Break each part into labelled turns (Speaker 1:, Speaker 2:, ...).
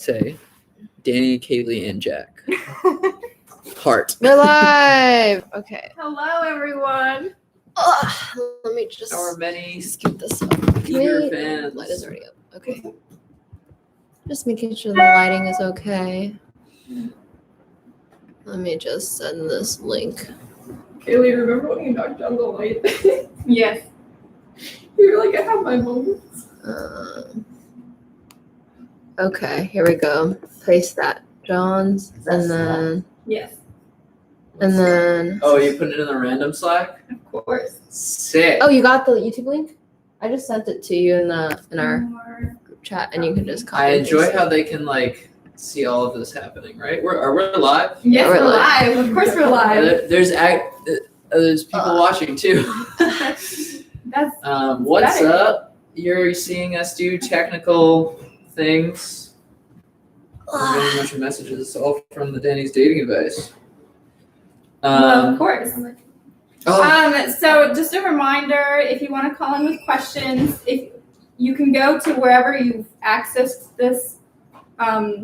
Speaker 1: say Danny, Kaylee, and Jack. Heart.
Speaker 2: We're live. Okay.
Speaker 3: Hello, everyone.
Speaker 2: Let me just
Speaker 1: Our many
Speaker 2: skip this up.
Speaker 1: eager
Speaker 2: Wait,
Speaker 1: fans.
Speaker 2: light is already up. Okay. Just making sure the lighting is okay. Let me just send this link.
Speaker 3: Kaylee, remember when you knocked down the light? Yes. You were like, I have my moments.
Speaker 2: Okay, here we go. Paste that, John's, and then
Speaker 3: Yes,
Speaker 1: Oh, you put it in the random Slack?
Speaker 3: of course.
Speaker 1: Sick.
Speaker 2: oh, you got the YouTube link? I just sent it to you in our group chat, and you can just copy.
Speaker 1: I
Speaker 2: and paste
Speaker 1: enjoy
Speaker 2: it.
Speaker 1: how they can see all of this happening, right? We're live.
Speaker 3: Yes,
Speaker 2: we're
Speaker 3: we're live. Of course, we're live.
Speaker 1: There's people watching too.
Speaker 3: That's
Speaker 1: What's
Speaker 3: better.
Speaker 1: up? You're seeing us do technical things. I'm getting a bunch of messages, all from the Danny's dating advice.
Speaker 3: well, of course.
Speaker 1: Oh,
Speaker 3: So just a reminder, if you want to call in with questions, if you can go to wherever you've accessed this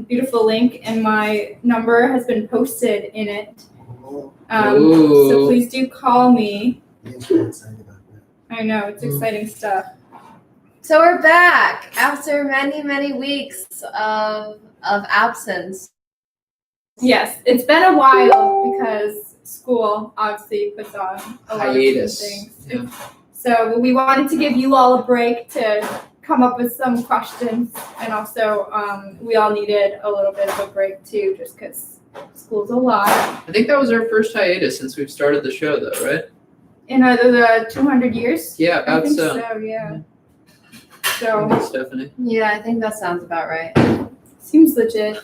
Speaker 3: beautiful link, and my number has been posted in it.
Speaker 1: Ooh.
Speaker 3: So please do call me.
Speaker 4: I'm excited about that.
Speaker 3: I know, it's exciting stuff.
Speaker 2: So we're back after many weeks of absence.
Speaker 3: Yes, it's been a while because school obviously puts on a lot
Speaker 1: hiatus.
Speaker 3: of things.
Speaker 1: Yeah.
Speaker 3: So we wanted to give you all a break to come up with some questions, and also we all needed a little bit of a break too, just because school's a lot.
Speaker 1: I think that was our first hiatus since we've started the show, though, right?
Speaker 3: In the 200 years?
Speaker 1: Yeah,
Speaker 3: I
Speaker 1: about
Speaker 3: think
Speaker 1: so.
Speaker 3: so, yeah. So
Speaker 1: Thanks, Stephanie.
Speaker 2: Yeah, I think that sounds about right.
Speaker 3: seems legit.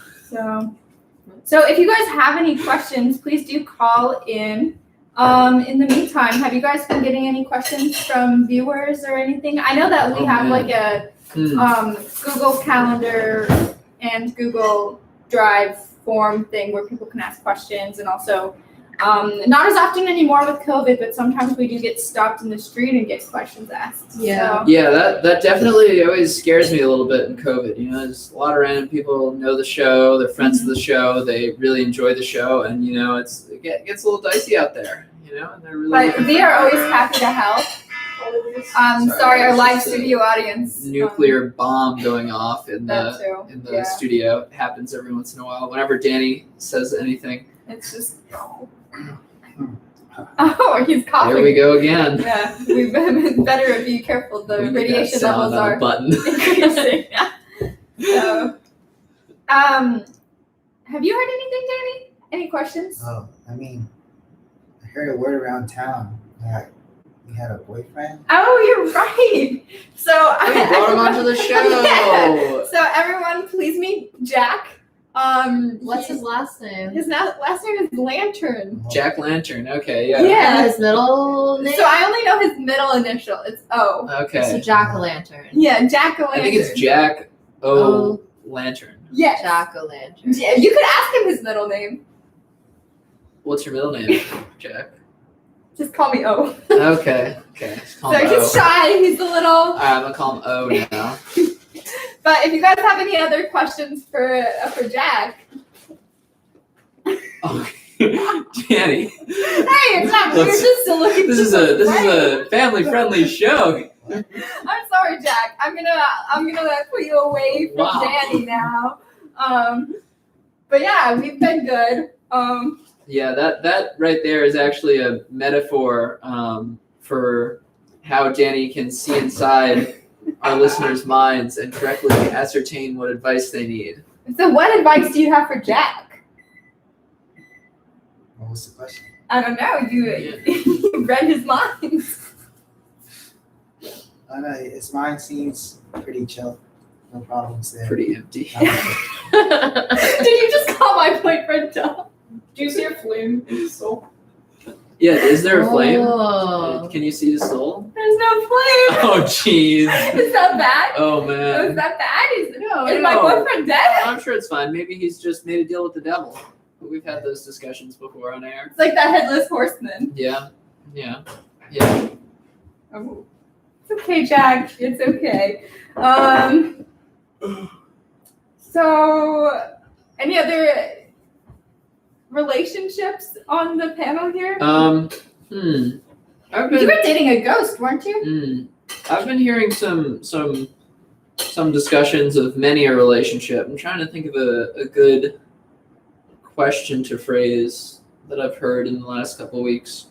Speaker 3: So if you guys have any questions, please do call in. In the meantime, have you guys been getting any questions from viewers or anything? I know that we
Speaker 1: Oh,
Speaker 3: have
Speaker 1: man.
Speaker 3: like a
Speaker 1: Hmm.
Speaker 3: Google Calendar and Google Drive form thing where people can ask questions, and also not as often anymore with COVID, but sometimes we do get stopped in the street and get questions asked.
Speaker 2: Yeah.
Speaker 3: So,
Speaker 1: Yeah, that definitely always scares me a little bit in COVID. You know, there's a lot of random people know the show, they're friends of the show, they really enjoy the show, and you know, it gets a little dicey out there. You know, and they're really.
Speaker 3: but we are always happy to help. Sorry, our
Speaker 1: it's
Speaker 3: live
Speaker 1: just a
Speaker 3: studio audience.
Speaker 1: nuclear bomb going off in
Speaker 3: That
Speaker 1: the
Speaker 3: too.
Speaker 1: in the
Speaker 3: Yeah.
Speaker 1: studio. It happens every once in a while. Whenever Danny says anything,
Speaker 3: It's just. Oh, he's coughing.
Speaker 1: there we go again.
Speaker 3: Yeah, we better be careful. The
Speaker 1: We need that
Speaker 3: radiation
Speaker 1: sound
Speaker 3: levels
Speaker 1: on a
Speaker 3: are
Speaker 1: button.
Speaker 3: increasing. So, have you heard anything, Danny? Any questions?
Speaker 4: Oh, I mean, I heard a word around town that you had a boyfriend.
Speaker 3: Oh, you're right. So
Speaker 1: We brought him onto the show.
Speaker 3: Yeah. So everyone, please meet Jack.
Speaker 2: What's his last name?
Speaker 3: His last name is Lantern.
Speaker 1: Jack Lantern. Okay, yeah.
Speaker 3: Yeah.
Speaker 2: And his middle name?
Speaker 3: So I only know his middle initial. It's O.
Speaker 1: Okay.
Speaker 2: So Jack-o'-lantern.
Speaker 3: Yeah, Jack O'
Speaker 1: I
Speaker 3: Lantern.
Speaker 1: think it's Jack O. Lantern.
Speaker 3: Yes.
Speaker 2: Jack-o'-lantern.
Speaker 3: Yeah, you could ask him his middle name.
Speaker 1: What's your middle name, Jack?
Speaker 3: Just call me O.
Speaker 1: Okay. Just call
Speaker 3: So
Speaker 1: him
Speaker 3: he's
Speaker 1: O.
Speaker 3: shy. He's a little.
Speaker 1: All right, I'm gonna call him O now.
Speaker 3: But if you guys have any other questions for Jack,
Speaker 1: Oh, Danny.
Speaker 3: hey, it's not. We're
Speaker 1: Let's-
Speaker 3: just still looking.
Speaker 1: This is a family-friendly show.
Speaker 3: I'm sorry, Jack. I'm gonna put you away from
Speaker 1: Wow.
Speaker 3: Danny now. But yeah, we've been good.
Speaker 1: Yeah, that right there is actually a metaphor for how Danny can see inside our listeners' minds and correctly ascertain what advice they need.
Speaker 3: So, what advice do you have for Jack?
Speaker 4: What was the question?
Speaker 3: I don't know. You read his mind.
Speaker 4: I know his mind seems pretty chill. No problems there.
Speaker 1: Pretty empty.
Speaker 3: Did you just call my boyfriend dumb? Do you see a flame in his soul?
Speaker 1: Yeah, is there a flame?
Speaker 2: Oh.
Speaker 1: Can you see his soul?
Speaker 3: There's no flame.
Speaker 1: Oh, jeez.
Speaker 3: Is that bad?
Speaker 1: Oh,
Speaker 3: Is
Speaker 1: man.
Speaker 3: that bad? Is
Speaker 1: No,
Speaker 3: my boyfriend dead?
Speaker 1: I'm sure it's fine. Maybe he's just made a deal with the devil. But we've had those discussions before on air.
Speaker 3: It's like that headless horseman.
Speaker 1: Yeah.
Speaker 3: Oh. It's okay, Jack. It's okay. So, any other relationships on the panel here?
Speaker 1: I've
Speaker 3: You
Speaker 1: been
Speaker 3: were dating a ghost, weren't you?
Speaker 1: I've been hearing some discussions of many a relationship. I'm trying to think of a good question to phrase that I've heard in the last couple of weeks.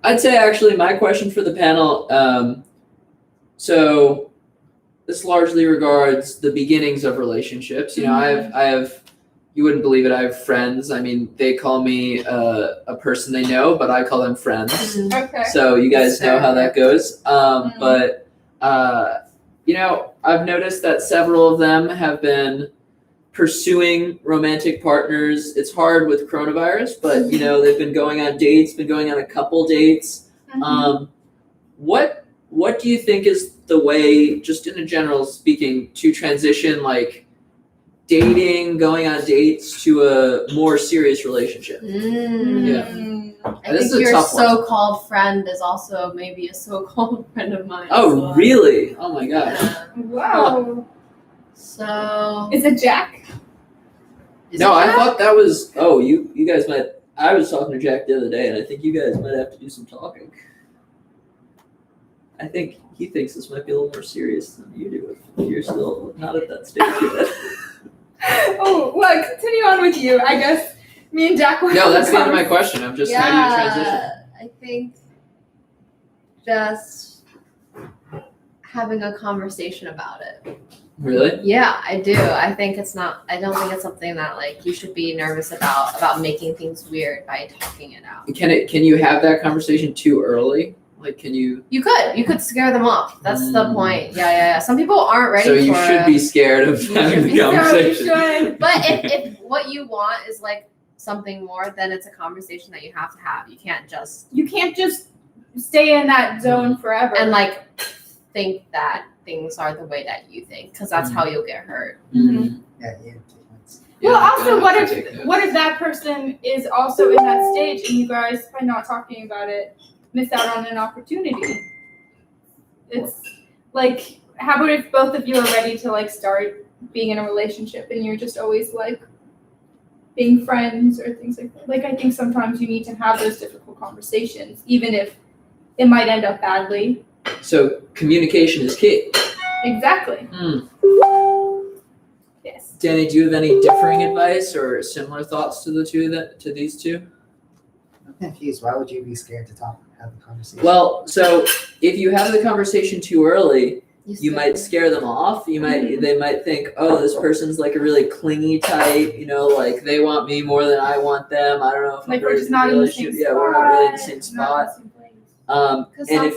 Speaker 1: I'd say actually my question for the panel. So this largely regards the beginnings of relationships. You know, I have. You wouldn't believe it. I have friends. I mean, they call me a person they know, but I call them friends.
Speaker 3: Okay.
Speaker 1: So you guys know how that goes.
Speaker 3: Mhm.
Speaker 1: But you know, I've noticed that several of them have been pursuing romantic partners. It's hard with coronavirus, but you know, they've been going on dates, been going on a couple dates. What do you think is the way, just in a general speaking, to transition like dating, going on dates to a more serious relationship?
Speaker 2: I
Speaker 1: This is
Speaker 2: think
Speaker 1: a
Speaker 2: your
Speaker 1: tough one.
Speaker 2: so-called friend is also maybe a so-called friend of mine.
Speaker 1: Oh, really? Oh my gosh.
Speaker 2: Yeah.
Speaker 3: Wow.
Speaker 2: So.
Speaker 3: Is it Jack?
Speaker 2: Is
Speaker 1: No,
Speaker 2: it
Speaker 1: I
Speaker 2: Jack?
Speaker 1: thought that was. Oh, you guys might. I was talking to Jack the other day, and I think you guys might have to do some talking. I think he thinks this might be a little more serious than you do if you're still not at that stage yet.
Speaker 3: Oh, well, continue on with you. I guess me and Jack will
Speaker 1: No,
Speaker 3: have
Speaker 1: that's
Speaker 3: a
Speaker 1: the end of my
Speaker 3: conversation.
Speaker 1: question. I'm just how do you transition?
Speaker 2: I think just having a conversation about it.
Speaker 1: Really?
Speaker 2: Yeah, I do. I don't think it's something that like you should be nervous about making things weird by talking it out.
Speaker 1: Can you have that conversation too early? Like, can you?
Speaker 2: You could scare them off. That's the point. Yeah. Some people aren't ready
Speaker 1: So you
Speaker 2: for
Speaker 1: should
Speaker 2: it.
Speaker 1: be scared of
Speaker 2: You
Speaker 1: having
Speaker 2: should
Speaker 1: the
Speaker 2: be.
Speaker 3: So you
Speaker 1: conversation.
Speaker 3: should.
Speaker 2: But if what you want is like something more, then it's a conversation that you have to have. You can't just
Speaker 3: You can't just stay in that zone forever.
Speaker 2: and like think that things are the way that you think, because that's how you'll get hurt.
Speaker 1: Mhm.
Speaker 4: Yeah.
Speaker 1: Yeah,
Speaker 3: well,
Speaker 1: I'm
Speaker 3: also,
Speaker 1: gonna
Speaker 3: what
Speaker 1: have to take
Speaker 3: if
Speaker 1: notes.
Speaker 3: what if that person is also in that stage, and you guys, by not talking about it, miss out on an opportunity? It's like, how about if both of you are ready to like start being in a relationship, and you're just always like being friends or things like that? Like, I think sometimes you need to have those difficult conversations, even if it might end up badly.
Speaker 1: So communication is key.
Speaker 3: Exactly. Yes.
Speaker 1: Danny, do you have any differing advice or similar thoughts to these two?
Speaker 4: I'm confused. Why would you be scared to have the conversation?
Speaker 1: Well, so if you have the conversation too early, you
Speaker 2: scare
Speaker 1: might
Speaker 2: them.
Speaker 1: scare them off. They might think, oh, this person's like a really clingy type, you know, like they want me more than I want them. I don't know if
Speaker 3: Like,
Speaker 1: I'm
Speaker 3: we're
Speaker 1: ready
Speaker 3: just
Speaker 1: for
Speaker 3: not
Speaker 1: a
Speaker 3: in the
Speaker 1: relationship.
Speaker 3: same
Speaker 1: Yeah,
Speaker 3: spot.
Speaker 1: we're not really in the same spot.
Speaker 3: Not in the same place.
Speaker 2: Because
Speaker 1: And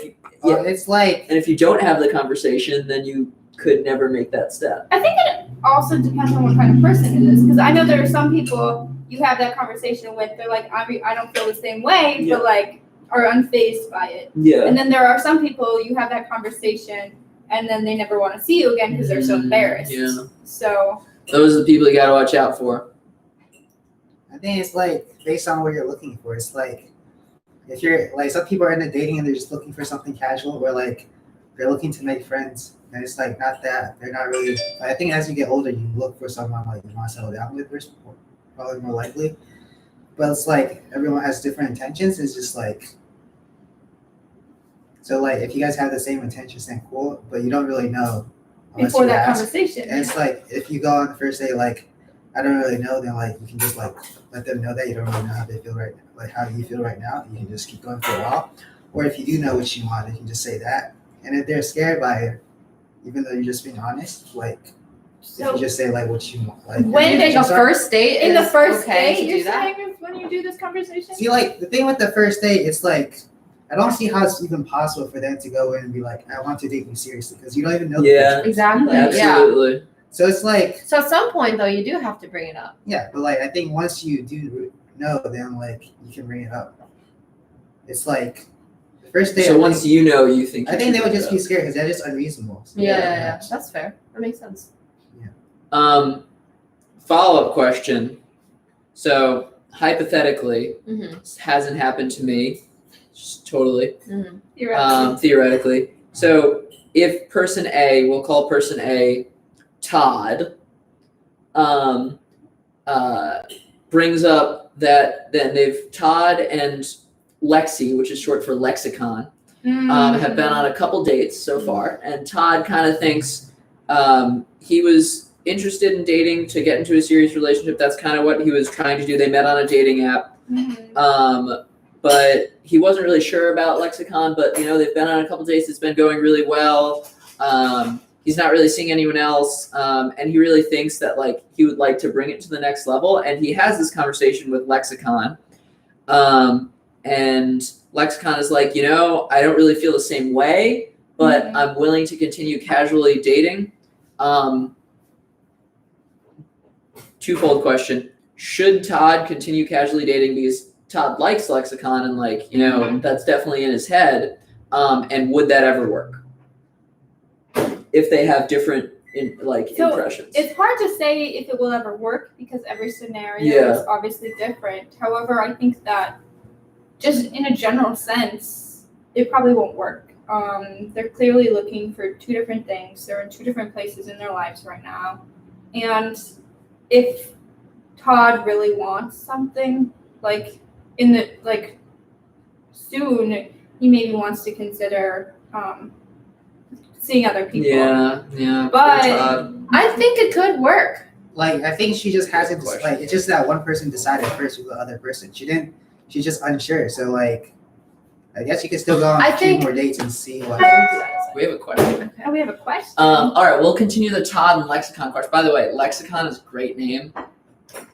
Speaker 2: some-
Speaker 4: It's like
Speaker 1: if you don't have the conversation, then you could never make that step.
Speaker 3: I think it also depends on what kind of person it is, because I know there are some people you have that conversation with. They're like, I don't feel the same way,
Speaker 1: Yeah.
Speaker 3: but like are unfazed by it.
Speaker 1: Yeah.
Speaker 3: And then there are some people you have that conversation, and then they never want to see you again because they're so embarrassed.
Speaker 1: Yeah.
Speaker 3: So
Speaker 1: Those are the people you gotta watch out for.
Speaker 4: I think it's like based on what you're looking for. It's like if you're like some people are into dating and they're just looking for something casual, or like they're looking to make friends, and it's like not that they're not really. I think as you get older, you look for someone like you want to settle down with, probably more likely. But it's like everyone has different intentions. It's just like so like if you guys have the same intentions, then cool. But you don't really know unless
Speaker 3: before
Speaker 4: you
Speaker 3: that
Speaker 4: ask.
Speaker 3: conversation,
Speaker 4: And it's like if you go on the first day, like I don't really know, then like you can just like let them know that you don't really know how they feel right now, like how you feel right now. You can just keep going for a while. Or if you do know what you want, you can just say that. And if they're scared by it, even though you're just being honest, like if
Speaker 3: so
Speaker 4: you just say like what you want, like
Speaker 3: When
Speaker 4: your
Speaker 3: did
Speaker 2: the
Speaker 4: intentions are-
Speaker 2: first date
Speaker 3: in the
Speaker 2: is
Speaker 3: first
Speaker 2: okay
Speaker 3: date,
Speaker 2: to
Speaker 3: you're
Speaker 2: do that.
Speaker 3: saying when you do this conversation.
Speaker 4: See, like the thing with the first date, it's like I don't see how it's even possible for them to go in and be like, I want to date you seriously, because you don't even know. the
Speaker 1: Yeah.
Speaker 4: person.
Speaker 2: Exactly. Yeah.
Speaker 1: Absolutely.
Speaker 4: So it's like,
Speaker 2: So at some point though, you do have to bring it up.
Speaker 4: yeah, but like I think once you do know, then like you can bring it up. It's like the first date.
Speaker 1: So once you know, you think.
Speaker 4: I
Speaker 1: you
Speaker 4: think they
Speaker 1: should
Speaker 4: would
Speaker 1: do
Speaker 4: just
Speaker 1: that.
Speaker 4: be scared because they're just unreasonable. So,
Speaker 2: Yeah. That's fair. That makes sense.
Speaker 1: Follow-up question. So hypothetically,
Speaker 2: Mm-hmm.
Speaker 1: this hasn't happened to me, just totally
Speaker 2: Mm-hmm.
Speaker 1: theoretically. So if person A, we'll call person A Todd, brings up that then Todd and Lexi, which is short for lexicon, have been on a couple dates so far, and Todd kind of thinks he was interested in dating to get into a serious relationship. That's kind of what he was trying to do. They met on a dating app, but he wasn't really sure about lexicon. But they've been on a couple dates. It's been going really well. He's not really seeing anyone else, and he really thinks that he would like to bring it to the next level. And he has this conversation with lexicon, and lexicon is like, I don't really feel the same way, but I'm willing to continue casually dating. Twofold question: should Todd continue casually dating because Todd likes lexicon and that's definitely in his head, and would that ever work if they have different impressions?
Speaker 3: It's hard to say if it will ever work because every scenario is obviously different. However, I think that just in a general sense, it probably won't work. They're clearly looking for two different things. They're in two different places in their lives right now. And if Todd really wants something, soon, he maybe wants to consider seeing other people.
Speaker 1: Yeah.
Speaker 3: But
Speaker 2: I think it could work.
Speaker 4: I think she just hasn't. It's just that one person decided first with the other person. She's just unsure. So I guess you can still go on a few more dates and see what.
Speaker 1: We have a question.
Speaker 3: Oh, we have a question.
Speaker 1: All right, we'll continue the Todd and lexicon question. By the way, lexicon is a great name.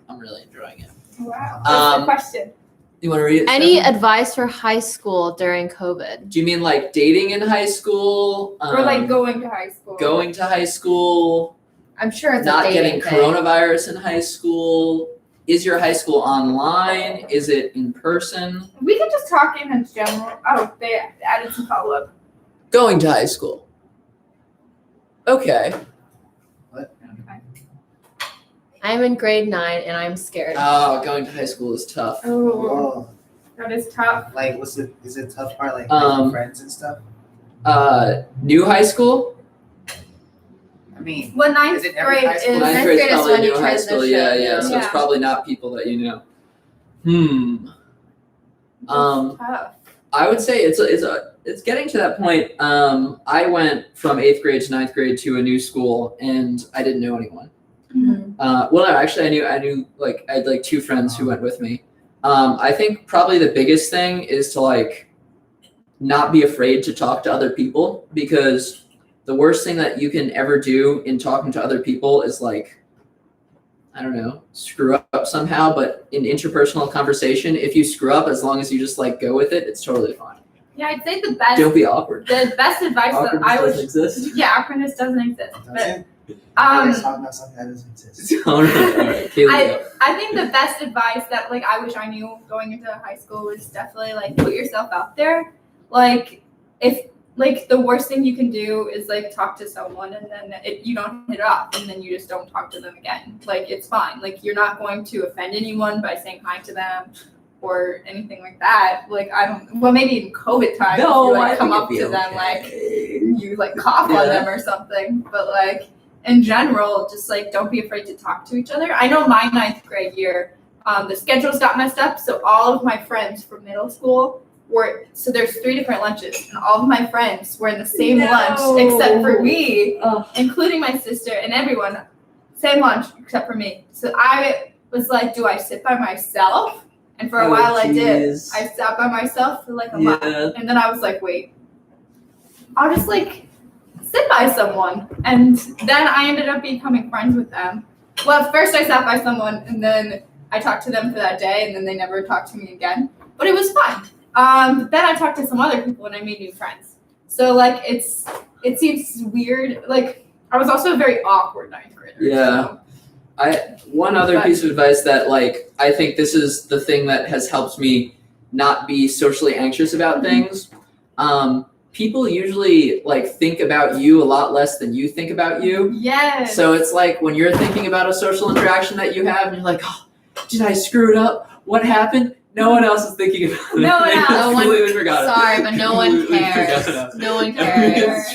Speaker 1: I'm really enjoying it.
Speaker 3: Wow. What's the question?
Speaker 1: You want to read it?
Speaker 2: Any
Speaker 1: Steph?
Speaker 2: advice for high school during COVID?
Speaker 1: Do you mean dating in high school?
Speaker 3: Or going to high school?
Speaker 1: Going to high school.
Speaker 2: I'm sure it's
Speaker 1: Not
Speaker 2: a dating
Speaker 1: getting
Speaker 2: thing.
Speaker 1: coronavirus in high school. Is your high school online? Is it in person?
Speaker 3: We can just talk in general. Oh, they added some follow-up.
Speaker 1: Going to high school. Okay.
Speaker 2: I'm in grade 9 and I'm scared.
Speaker 1: Oh, going to high school is tough.
Speaker 3: Oh,
Speaker 4: Whoa.
Speaker 3: that is tough.
Speaker 4: Is it tough part
Speaker 1: Um,
Speaker 4: making friends and stuff?
Speaker 1: New high school?
Speaker 4: I mean,
Speaker 3: Well, ninth
Speaker 4: Is it every
Speaker 3: grade
Speaker 4: high school?
Speaker 3: is
Speaker 1: Ninth
Speaker 2: Ninth
Speaker 1: grade's
Speaker 2: grade is
Speaker 1: probably
Speaker 2: when you
Speaker 1: new high school. Yeah.
Speaker 2: transition.
Speaker 1: So it's
Speaker 3: Yeah.
Speaker 1: probably not people that you know.
Speaker 3: tough.
Speaker 1: I would say it's getting to that point. I went from 8th grade to 9th grade to a new school, and I didn't know anyone.
Speaker 2: Mhm.
Speaker 1: Well, no, actually, I knew I had 2 friends who went with me. I think probably the biggest thing is to not be afraid to talk to other people, because the worst thing that you can ever do in talking to other people is I don't know, screw up somehow. But in interpersonal conversation, if you screw up, as long as you just go with it, it's totally fine.
Speaker 3: Yeah, I'd say the best.
Speaker 1: Don't be awkward.
Speaker 3: The best advice that
Speaker 1: Awkwardness
Speaker 3: I
Speaker 1: doesn't
Speaker 3: would.
Speaker 1: exist.
Speaker 3: Yeah, awkwardness doesn't exist. But
Speaker 4: Let's talk about something that doesn't exist.
Speaker 1: All right, Kaylee, go.
Speaker 3: I think the best advice that I wish I knew going into high school was definitely put yourself out there. If the worst thing you can do is talk to someone and then you don't hit it off and then you just don't talk to them again. It's fine. You're not going to offend anyone by saying hi to them or anything like that. Maybe in COVID times you come up to them you cough on them or something. But in general, just don't be afraid to talk to each other. I know my 9th grade year, the schedules got messed up, so all of my friends from middle school so there's 3 different lunches, and all of my friends were in the same lunch except for me, including my sister and everyone. Same lunch except for me. So I was do I sit by myself? And for a while I did. I sat by myself for a month, and then I was wait, I'll just sit by someone, and then I ended up becoming friends with them. Well, at first I sat by someone, and then I talked to them for that day, and then they never talked to me again. But it was fun. But then I talked to some other people, and I made new friends. So it seems weird. I was also a very awkward 9th grader.
Speaker 1: Yeah. One other piece of advice that I think this is the thing that has helped me not be socially anxious about things. People usually think about you a lot less than you think about you.
Speaker 3: Yes.
Speaker 1: So it's when you're thinking about a social interaction that you have, and you're oh, did I screw it up? What happened? No one else is thinking about it.
Speaker 3: No one else.
Speaker 2: No one-
Speaker 1: Completely forgot it.
Speaker 2: Sorry, but no one
Speaker 1: Completely
Speaker 2: cares.
Speaker 1: forgot it.
Speaker 2: No one
Speaker 1: I mean,
Speaker 2: cares.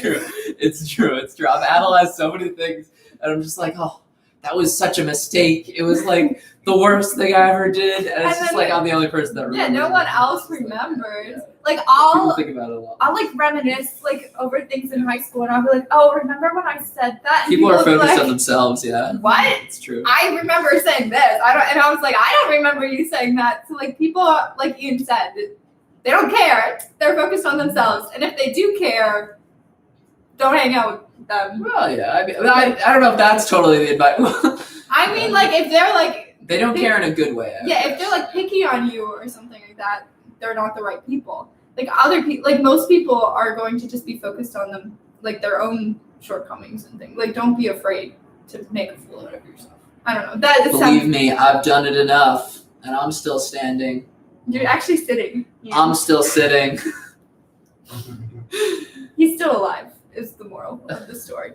Speaker 1: it's true. I've analyzed so many things, and I'm just oh, that was such a mistake. It was like the worst thing I ever did, and it's
Speaker 3: And
Speaker 1: just
Speaker 3: then
Speaker 1: like I'm the only person that
Speaker 3: Yeah,
Speaker 1: remembers.
Speaker 3: no one
Speaker 1: it.
Speaker 3: else
Speaker 1: It's just like,
Speaker 3: remembers. Like
Speaker 1: People
Speaker 3: I'll
Speaker 1: think about it a lot.
Speaker 3: like reminisce like over things in high school, and I'll be like, "Oh, remember when I said that?" And
Speaker 1: People are
Speaker 3: will be
Speaker 1: focused
Speaker 3: like,
Speaker 1: on themselves. Yeah,
Speaker 3: What?
Speaker 1: it's true.
Speaker 3: I remember saying this. And I was like, I don't remember you saying that. So like people, like Ian said, they don't care. They're focused on themselves, and if they do care, don't hang out with them.
Speaker 1: Well, yeah. I don't know if that's totally the advice.
Speaker 3: I mean, like if they're like,
Speaker 1: They don't care in a good way. I
Speaker 3: yeah, if
Speaker 1: guess.
Speaker 3: they're like picky on you or something like that, they're not the right people. Like other people, like most people are going to just be focused on them, like their own shortcomings and things. Like don't be afraid to make a fool out of yourself. I don't know. That it
Speaker 1: Believe
Speaker 3: sounds.
Speaker 1: me, I've done it enough, and I'm still standing.
Speaker 3: You're actually sitting.
Speaker 1: I'm still sitting.
Speaker 3: He's still alive. Is the moral of the story.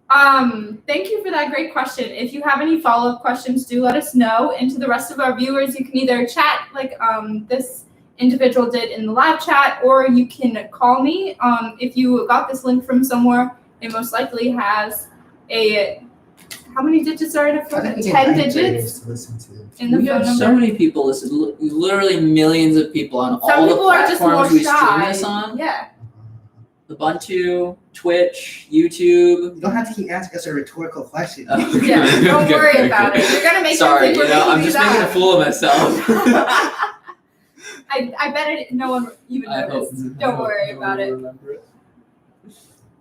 Speaker 3: Thank you for that great question. If you have any follow-up questions, do let us know. And to the rest of our viewers, you can either chat like this individual did in the live chat, or you can call me. If you got this link from somewhere, it most likely has how many digits are in a phone? 10 digits
Speaker 4: To listen to.
Speaker 3: in the
Speaker 1: We
Speaker 3: phone
Speaker 1: have
Speaker 3: number.
Speaker 1: so many people listen. Literally millions of people on
Speaker 3: Some
Speaker 1: all the
Speaker 3: people are just more
Speaker 1: platforms we stream
Speaker 3: shy.
Speaker 1: this on.
Speaker 3: Yeah.
Speaker 1: Ubuntu, Twitch, YouTube.
Speaker 4: You don't have to keep asking us a rhetorical question.
Speaker 1: Okay.
Speaker 3: Yeah. Don't
Speaker 1: Okay,
Speaker 3: worry
Speaker 1: okay.
Speaker 3: about it. You're gonna make
Speaker 1: Sorry,
Speaker 3: them think we're
Speaker 1: I'm
Speaker 3: making
Speaker 1: just
Speaker 3: these
Speaker 1: making a
Speaker 3: up.
Speaker 1: fool of myself.
Speaker 3: I bet no one even
Speaker 1: I hope.
Speaker 3: noticed. Don't worry about it.
Speaker 1: Remember it.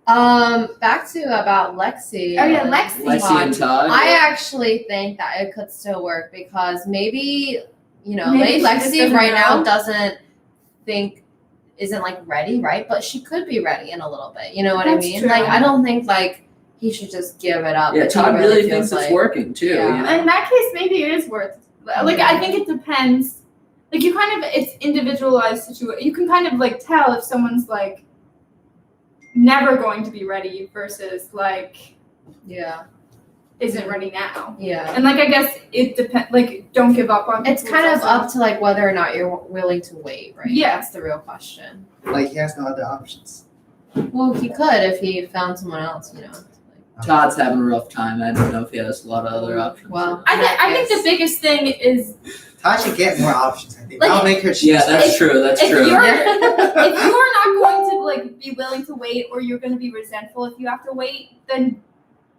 Speaker 2: Back to about Lexi.
Speaker 3: Oh, yeah,
Speaker 2: and
Speaker 3: Lexi.
Speaker 1: Lexi and Todd.
Speaker 2: I actually think that it could still work because maybe
Speaker 3: Maybe she just
Speaker 2: Lexi
Speaker 3: doesn't
Speaker 2: right now
Speaker 3: know.
Speaker 2: isn't like ready, right? But she could be ready in a little bit. You know what I
Speaker 3: That's
Speaker 2: mean?
Speaker 3: true.
Speaker 2: Like I don't think like he should just give it up.
Speaker 1: Yeah,
Speaker 2: if he
Speaker 1: Todd really
Speaker 2: feels
Speaker 1: thinks it's
Speaker 2: like-
Speaker 1: working too.
Speaker 2: Yeah.
Speaker 1: You know?
Speaker 3: In that case, maybe it is worth. Like I think it depends. Like you kind of, it's individualized situation. You can kind of like tell if someone's like never going to be ready versus like
Speaker 2: Yeah,
Speaker 3: isn't ready now.
Speaker 2: yeah.
Speaker 3: And like I guess it depends. Like don't give up on.
Speaker 2: It's
Speaker 3: people
Speaker 2: kind of
Speaker 3: also.
Speaker 2: up to like whether or not you're willing to wait, right?
Speaker 3: Yeah.
Speaker 2: That's the real question.
Speaker 4: Like he has no other options.
Speaker 2: Well, he could if he found someone else,
Speaker 1: Todd's having a rough time. I don't know if he has a lot of other options.
Speaker 2: Well,
Speaker 3: I think the biggest thing is
Speaker 4: Todd should get more options. I think
Speaker 3: Like,
Speaker 4: that'll make her choose.
Speaker 1: Yeah, that's true. That's
Speaker 3: if
Speaker 1: true.
Speaker 3: you're
Speaker 2: Yeah.
Speaker 3: if you are not going to like be willing to wait, or you're going to be resentful if you have to wait, then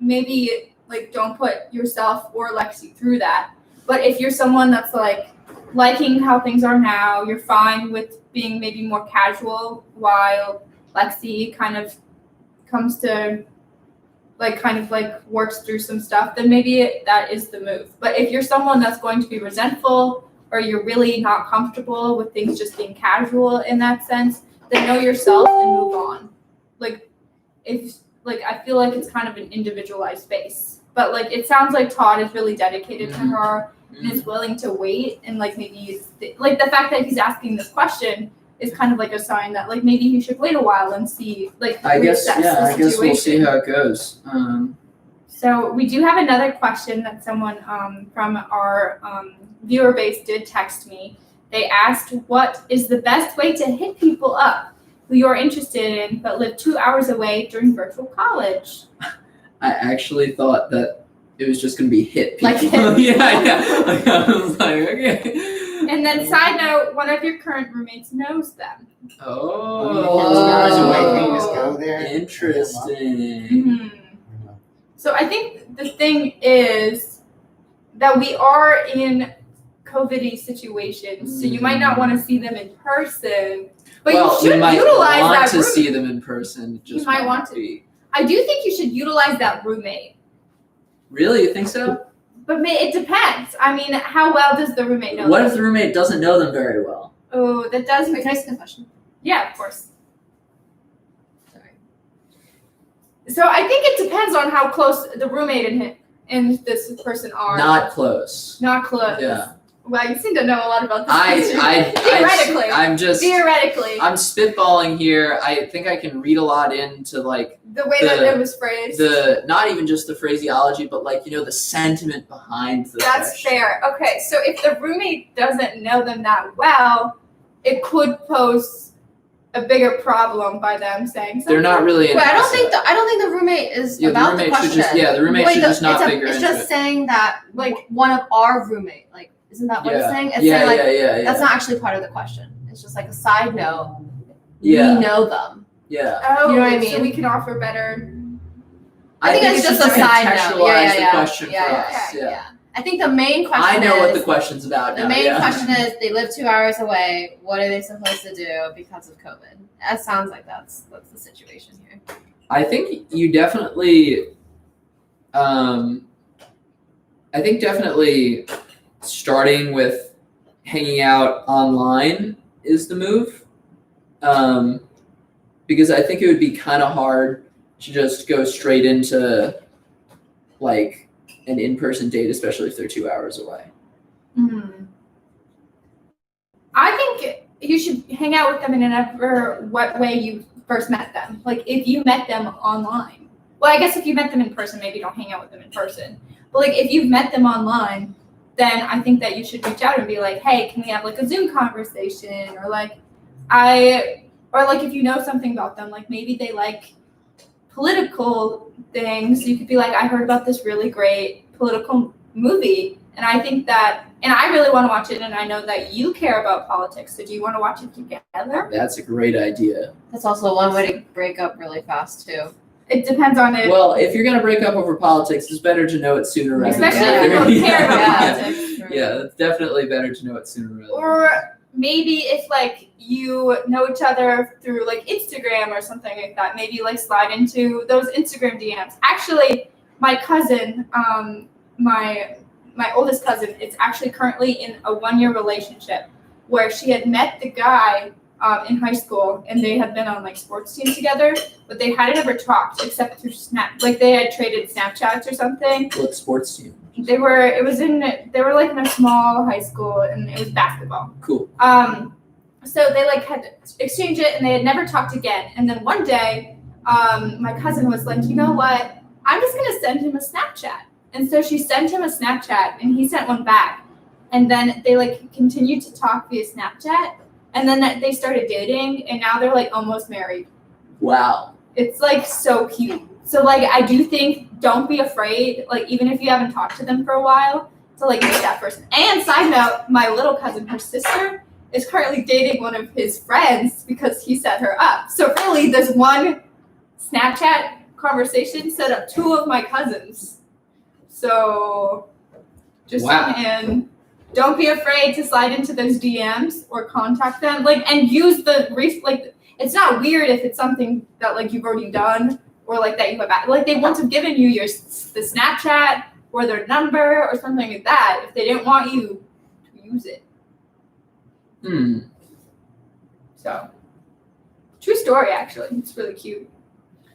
Speaker 3: maybe like don't put yourself or Lexi through that. But if you're someone that's like liking how things are now, you're fine with being maybe more casual while Lexi kind of comes to like kind of like works through some stuff, then maybe that is the move. But if you're someone that's going to be resentful, or you're really not comfortable with things just being casual in that sense, then know yourself and move on. Like if like I feel like it's kind of an individualized space. But like it sounds like Todd is really dedicated to her and is willing to wait, and like maybe like the fact that he's asking this question is kind of like a sign that like maybe he should wait a while and see like
Speaker 1: I guess
Speaker 3: reassess the
Speaker 1: I guess we'll see
Speaker 3: situation.
Speaker 1: how it goes.
Speaker 3: So we do have another question that someone from our viewer base did text me. They asked, what is the best way to hit people up who you're interested in but live 2 hours away during virtual college?
Speaker 1: I actually thought that it was just gonna be hit people.
Speaker 3: Like hit
Speaker 1: yeah. Like, I was like, okay.
Speaker 3: And then side note, one of your current roommates knows them.
Speaker 1: Oh,
Speaker 4: Just go there.
Speaker 1: interesting.
Speaker 3: Mhm. So I think the thing is that we are in COVID situations, so you might not want to see them in person, but
Speaker 1: well,
Speaker 3: you should
Speaker 1: might
Speaker 3: utilize
Speaker 1: want
Speaker 3: that
Speaker 1: to
Speaker 3: roommate.
Speaker 1: see them in person. Just
Speaker 3: might
Speaker 1: might
Speaker 3: want
Speaker 1: not
Speaker 3: to.
Speaker 1: be.
Speaker 3: I do think you should utilize that roommate,
Speaker 1: Really, you think so?
Speaker 3: but it depends. I mean, how well does the roommate know?
Speaker 1: What
Speaker 3: them?
Speaker 1: if the roommate doesn't know them very well?
Speaker 3: Oh, that does.
Speaker 2: Wait, can I ask a question?
Speaker 3: Yeah, of course.
Speaker 2: Sorry.
Speaker 3: So I think it depends on how close the roommate and this person are.
Speaker 1: Not close.
Speaker 3: Not close.
Speaker 1: Yeah.
Speaker 3: Well, you seem to know a lot about this. Theoretically.
Speaker 1: I'm just.
Speaker 3: Theoretically,
Speaker 1: I'm spitballing here. I think I can read a lot into like
Speaker 3: the way that
Speaker 1: the-
Speaker 3: it was phrased.
Speaker 1: not even just the phraseology, but like the sentiment behind the
Speaker 3: That's
Speaker 1: question.
Speaker 3: fair. Okay, so if the roommate doesn't know them that well, it could pose a bigger problem by them saying something.
Speaker 1: They're not really an
Speaker 2: Wait, I don't
Speaker 1: asset.
Speaker 2: think the roommate is
Speaker 1: Yeah, the
Speaker 2: about the
Speaker 1: roommate should
Speaker 2: question.
Speaker 1: just- yeah, the roommate should just not figure
Speaker 2: It's
Speaker 1: into
Speaker 2: just
Speaker 1: it.
Speaker 2: saying that like one of our roommate, like isn't that what it's saying? It's
Speaker 1: yeah,
Speaker 2: saying like
Speaker 1: yeah.
Speaker 2: that's not actually part of the question. It's just like a side note.
Speaker 1: Yeah.
Speaker 2: We know them.
Speaker 1: Yeah.
Speaker 3: Oh,
Speaker 2: You know what I
Speaker 3: so
Speaker 2: mean?
Speaker 3: we can offer better.
Speaker 2: I think it's just a side note.
Speaker 1: contextualize the question
Speaker 2: yeah,
Speaker 1: for us.
Speaker 3: yeah.
Speaker 1: Yeah.
Speaker 2: I think the main question
Speaker 1: I know
Speaker 2: is
Speaker 1: what the question's about now.
Speaker 2: the main
Speaker 1: yeah.
Speaker 2: question is they live 2 hours away. What are they supposed to do because of COVID? That sounds like that's the situation here.
Speaker 1: I think you definitely, I think definitely starting with hanging out online is the move. Because I think it would be kind of hard to just go straight into like an in-person date, especially if they're 2 hours away.
Speaker 3: I think you should hang out with them in what way you first met them. Like if you met them online. Well, I guess if you met them in person, maybe don't hang out with them in person. But like if you've met them online, then I think that you should reach out and be like, hey, can we have like a Zoom conversation? Or like if you know something about them, like maybe they like political things, you could be like, I heard about this really great political movie. And I think that, and I really want to watch it, and I know that you care about politics, so do you want to watch it together?
Speaker 1: That's a great idea.
Speaker 2: That's also one way to break up really fast too.
Speaker 3: It depends on it.
Speaker 1: Well, if you're going to break up over politics, it's better to know it sooner rather
Speaker 3: Especially
Speaker 1: than
Speaker 3: if you
Speaker 1: later.
Speaker 3: don't care about
Speaker 1: yeah.
Speaker 3: politics.
Speaker 1: Yeah, it's definitely better to know it sooner rather than later.
Speaker 3: Or maybe if like you know each other through like Instagram or something like that, maybe like slide into those Instagram DMs. Actually, my cousin, my oldest cousin, is actually currently in a 1-year relationship where she had met the guy in high school and they had been on like sports teams together, but they hadn't ever talked except through like they had traded Snapchats or something.
Speaker 1: What sports team?
Speaker 3: They were like in a small high school and it was basketball.
Speaker 1: Cool.
Speaker 3: So they like had to exchange it and they had never talked again. And then one day, my cousin was like, you know what? I'm just gonna send him a Snapchat. And so she sent him a Snapchat and he sent one back. And then they like continued to talk via Snapchat. And then they started dating and now they're like almost married.
Speaker 1: Wow.
Speaker 3: It's like so cute. So like I do think don't be afraid, like even if you haven't talked to them for a while, to like meet that person. And side note, my little cousin, her sister, is currently dating one of his friends because he set her up. So really this one Snapchat conversation set up 2 of my cousins. So just
Speaker 1: Wow.
Speaker 3: and don't be afraid to slide into those DMs or contact them. Like and use the like it's not weird if it's something that like you've already done or like that you have like they wouldn't have given you the Snapchat or their number or something like that if they didn't want you to use it. So true story actually. It's really cute.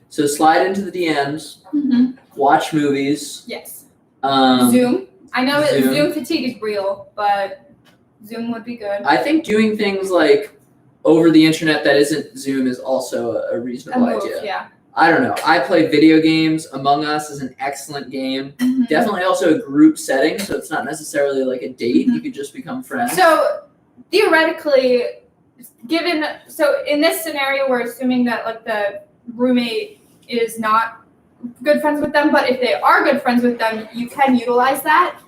Speaker 1: So slide into the DMs, watch movies.
Speaker 3: Yes.
Speaker 1: Zoom.
Speaker 3: Zoom. I know that
Speaker 1: Zoom.
Speaker 3: Zoom fatigue is real, but Zoom would be good.
Speaker 1: I think doing things like over the internet that isn't Zoom is also a reasonable idea.
Speaker 3: Yeah.
Speaker 1: I don't know. I play video games. Among Us is an excellent game.
Speaker 3: Mhm.
Speaker 1: Definitely also a group setting, so it's not necessarily like a date.
Speaker 3: Mhm.
Speaker 1: You could just become friends.
Speaker 3: So theoretically, so in this scenario, we're assuming that like the roommate is not good friends with them, but if they are good friends with them, you can utilize that.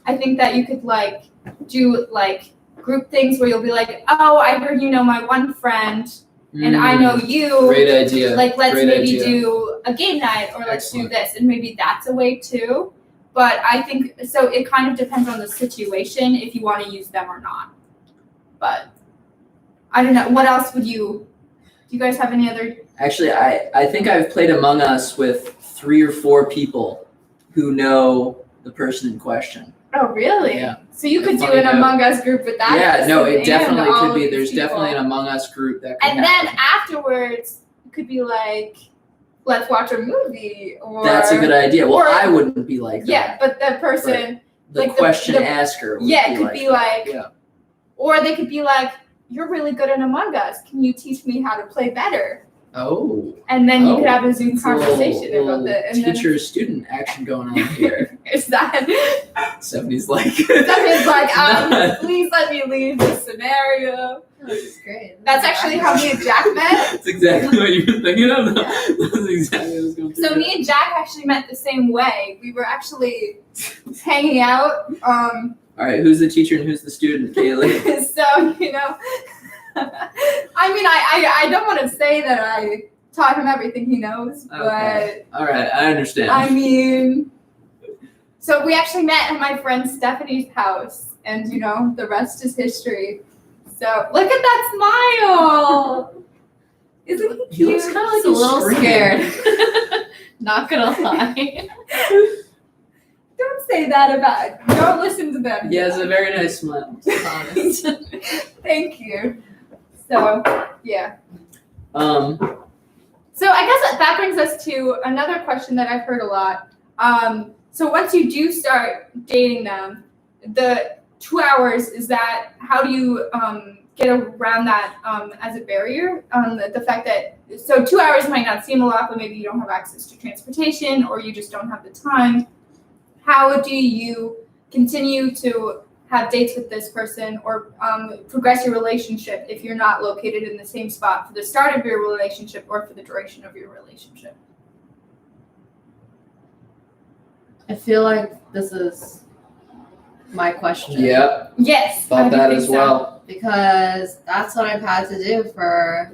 Speaker 3: I think that you could like do like group things where you'll be like, oh, I heard you know my one friend, and I know you.
Speaker 1: Great idea.
Speaker 3: Like let's
Speaker 1: Great
Speaker 3: maybe
Speaker 1: idea.
Speaker 3: do a game night or let's
Speaker 1: Excellent.
Speaker 3: do this, and maybe that's a way too. But I think so. It kind of depends on the situation if you want to use them or not. But I don't know. What else would you? Do you guys have any other?
Speaker 1: Actually, I think I've played Among Us with 3 or 4 people who know the person in question.
Speaker 3: Oh, really?
Speaker 1: Yeah.
Speaker 3: So you could do
Speaker 1: Funny
Speaker 3: an
Speaker 1: note.
Speaker 3: Among Us group with that.
Speaker 1: Yeah, no,
Speaker 3: person
Speaker 1: it definitely
Speaker 3: and all
Speaker 1: could
Speaker 3: of
Speaker 1: be.
Speaker 3: these
Speaker 1: There's
Speaker 3: people.
Speaker 1: definitely an Among Us group that could
Speaker 3: And then
Speaker 1: happen.
Speaker 3: afterwards, it could be like, let's watch a movie. Or
Speaker 1: That's a good idea. Well,
Speaker 3: or-
Speaker 1: I wouldn't be like that.
Speaker 3: Yeah, but the person.
Speaker 1: The
Speaker 3: like the-
Speaker 1: question
Speaker 3: the-
Speaker 1: asker. Would
Speaker 3: Yeah,
Speaker 1: be
Speaker 3: it could
Speaker 1: like
Speaker 3: be
Speaker 1: that.
Speaker 3: like.
Speaker 1: Yeah.
Speaker 3: Or they could be like, you're really good at Among Us. Can you teach me how to play better?
Speaker 1: Oh.
Speaker 3: And then you could
Speaker 1: Oh,
Speaker 3: have a Zoom
Speaker 1: It's a
Speaker 3: conversation
Speaker 1: little
Speaker 3: about it. And then
Speaker 1: teacher-student action going on here.
Speaker 3: is that
Speaker 1: Stephanie's like.
Speaker 3: that means like,
Speaker 1: None.
Speaker 3: please let me leave this scenario.
Speaker 2: That's great.
Speaker 3: That's actually how me and Jack met.
Speaker 1: That's exactly what you were thinking of. That's exactly what I was going to
Speaker 3: So me and Jack actually met the same way. We were actually hanging out.
Speaker 1: All right, who's the teacher and who's the student, Kaylee?
Speaker 3: So, you know, I mean, I don't want to say that I taught him everything he knows,
Speaker 1: Okay. All right, I understand.
Speaker 3: but I mean, so we actually met at my friend Stephanie's house, and you know, the rest is history. So look at that smile! Isn't he
Speaker 1: He
Speaker 3: cute?
Speaker 1: looks kind of like
Speaker 2: He's a little
Speaker 1: screaming.
Speaker 2: scared. Not gonna lie.
Speaker 3: Don't say that about. Don't listen to them.
Speaker 1: He has a very nice smile.
Speaker 2: Honest.
Speaker 3: Thank you. So yeah.
Speaker 1: Um,
Speaker 3: So I guess that brings us to another question that I've heard a lot. So once you do start dating them, the 2 hours, is that, how do you get around that as a barrier? The fact that, so 2 hours might not seem a lot, but maybe you don't have access to transportation or you just don't have the time. How do you continue to have dates with this person or progress your relationship if you're not located in the same spot for the start of your relationship or for the duration of your relationship?
Speaker 2: I feel like this is my question.
Speaker 1: yeah,
Speaker 3: Yes. I
Speaker 1: thought
Speaker 3: do
Speaker 1: that
Speaker 3: think
Speaker 1: as
Speaker 3: so.
Speaker 1: well.
Speaker 2: Because that's what I've had to do for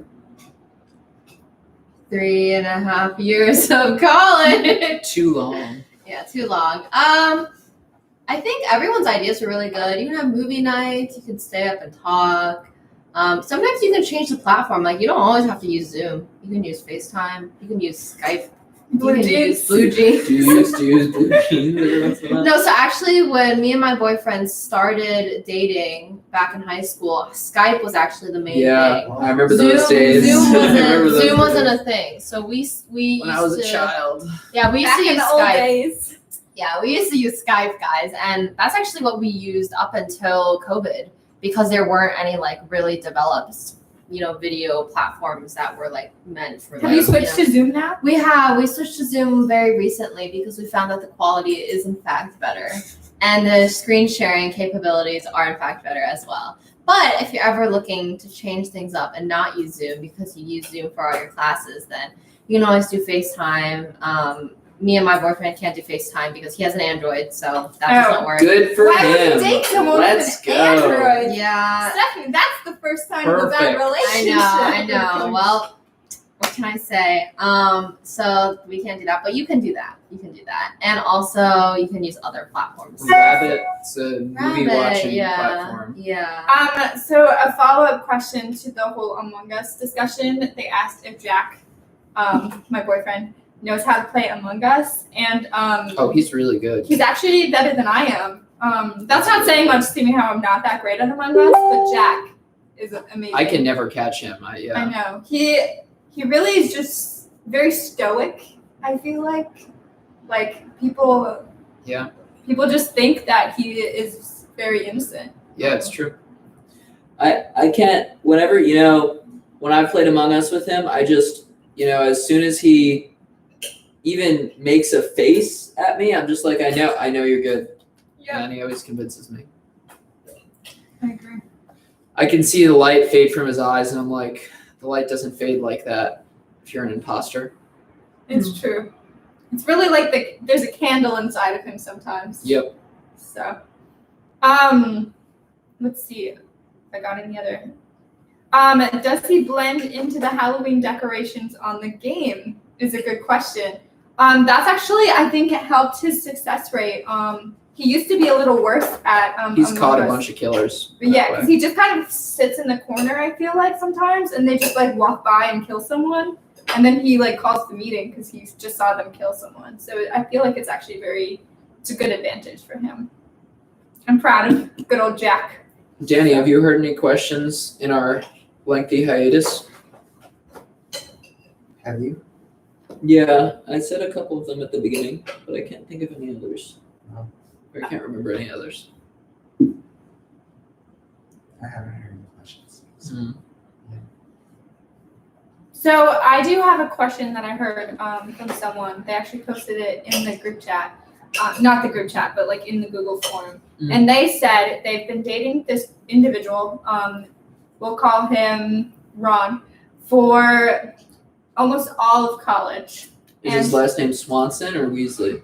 Speaker 2: 3.5 years of college.
Speaker 1: Too long.
Speaker 2: Yeah, too long. I think everyone's ideas are really good. You can have movie nights. You can stay up and talk. Sometimes you can change the platform. Like, you don't always have to use Zoom. You can use FaceTime. You can use Skype.
Speaker 3: Blue
Speaker 2: you can use
Speaker 3: jeans.
Speaker 2: Blue Jeans.
Speaker 1: Do you used to use blue jeans every once in a while?
Speaker 2: No, so actually, when me and my boyfriend started dating back in high school, Skype was actually the main
Speaker 1: Yeah,
Speaker 2: thing.
Speaker 1: I remember those days.
Speaker 2: Zoom
Speaker 1: I remember those
Speaker 2: Zoom wasn't
Speaker 1: days.
Speaker 2: a thing. So we
Speaker 1: When
Speaker 2: used
Speaker 1: I was a
Speaker 2: to,
Speaker 1: child.
Speaker 2: Yeah, we used
Speaker 3: Back
Speaker 2: to
Speaker 3: in
Speaker 2: use
Speaker 3: the old
Speaker 2: Skype.
Speaker 3: days.
Speaker 2: Yeah, we used to use Skype, guys, and that's actually what we used up until COVID because there weren't any like really developed, video platforms that were like meant for.
Speaker 3: Have you switched to Zoom now?
Speaker 2: We switched to Zoom very recently because we found that the quality is in fact better, and the screen sharing capabilities are in fact better as well. But if you're ever looking to change things up and not use Zoom because you use Zoom for all your classes, then you can always do FaceTime. Me and my boyfriend can't do FaceTime because he has an Android, so that doesn't work.
Speaker 1: Good for
Speaker 3: Why would you
Speaker 1: him.
Speaker 3: date someone
Speaker 1: Let's
Speaker 3: with
Speaker 1: go.
Speaker 3: an Android?
Speaker 2: Yeah,
Speaker 3: Stephanie, that's the first sign of a bad
Speaker 1: Perfect.
Speaker 3: relationship.
Speaker 2: I know. Well, what can I say? So we can't do that, but you can do that. And also you can use other platforms.
Speaker 1: Rabbit, it's a movie watching
Speaker 2: yeah,
Speaker 1: platform.
Speaker 2: Yeah.
Speaker 3: So a follow-up question to the whole Among Us discussion. They asked if Jack, my boyfriend, knows how to play Among Us, and
Speaker 1: Oh, he's really good.
Speaker 3: he's actually better than I am. That's not saying much to me how I'm not that great at Among Us, but Jack is amazing.
Speaker 1: I can never catch him.
Speaker 3: I know. He really is just very stoic, I feel like people
Speaker 1: Yeah.
Speaker 3: people just think that he is very innocent.
Speaker 1: Yeah, it's true. I can't, whenever, when I've played Among Us with him, I just, as soon as he even makes a face at me, I'm just like, I know you're good.
Speaker 3: Yeah,
Speaker 1: And he always convinces me.
Speaker 3: I agree.
Speaker 1: I can see the light fade from his eyes, and I'm like, the light doesn't fade like that if you're an imposter.
Speaker 3: It's true. It's really like there's a candle inside of him sometimes.
Speaker 1: Yep.
Speaker 3: So, let's see if I got any other. Does he blend into the Halloween decorations on the game? Is a good question. That's actually, I think, it helped his success rate. He used to be a little worse at.
Speaker 1: He's
Speaker 3: Among
Speaker 1: caught a
Speaker 3: Us.
Speaker 1: bunch of killers.
Speaker 3: But yeah,
Speaker 1: that
Speaker 3: because
Speaker 1: way.
Speaker 3: he just kind of sits in the corner, I feel like sometimes, and they just like walk by and kill someone, and then he like calls the meeting because he just saw them kill someone. So I feel like it's actually it's a good advantage for him. I'm proud of good old Jack.
Speaker 1: Danny, have you heard any questions in our lengthy hiatus?
Speaker 4: Have you?
Speaker 1: Yeah, I said a couple of them at the beginning, but I can't think of any others.
Speaker 4: No.
Speaker 1: Or I can't remember any others.
Speaker 4: I haven't heard any questions.
Speaker 3: So I do have a question that I heard from someone. They actually posted it in the group chat. Not the group chat, but like in the Google form.
Speaker 1: Mm.
Speaker 3: And they said they've been dating this individual. we'll call him Ron, for almost all of college.
Speaker 1: Is his last name Swanson or Weasley?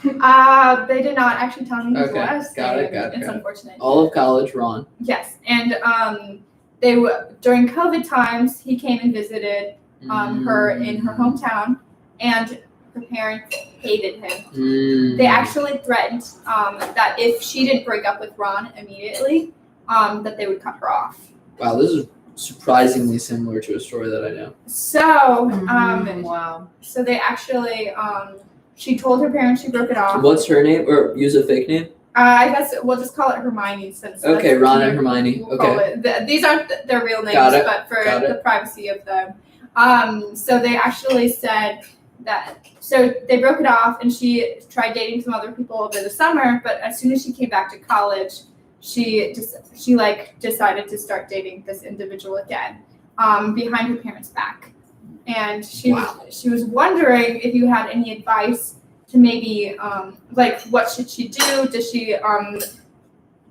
Speaker 3: They did not actually tell me his
Speaker 1: Okay,
Speaker 3: last
Speaker 1: got
Speaker 3: name.
Speaker 1: it, got it,
Speaker 3: It's
Speaker 1: got it.
Speaker 3: unfortunate.
Speaker 1: All of college, Ron.
Speaker 3: Yes, and during COVID times, he came and visited her in her hometown, and her parents hated him. They actually threatened that if she didn't break up with Ron immediately, that they would cut her off.
Speaker 1: Wow, this is surprisingly similar to a story that I know.
Speaker 3: So,
Speaker 2: Wow.
Speaker 3: so they actually, she told her parents she broke it off.
Speaker 1: What's her name? Or use a fake name?
Speaker 3: I guess we'll just call it Hermione since.
Speaker 1: Okay,
Speaker 3: that's
Speaker 1: Ron
Speaker 3: what
Speaker 1: and Hermione.
Speaker 3: we'll call
Speaker 1: Okay.
Speaker 3: it. These aren't their real names,
Speaker 1: Got it,
Speaker 3: but for
Speaker 1: got it.
Speaker 3: the privacy of them. So they actually said that. So they broke it off, and she tried dating some other people over the summer. But as soon as she came back to college, she decided to start dating this individual again, behind her parents' back. And she was wondering if you had any advice to maybe what should she do? Does she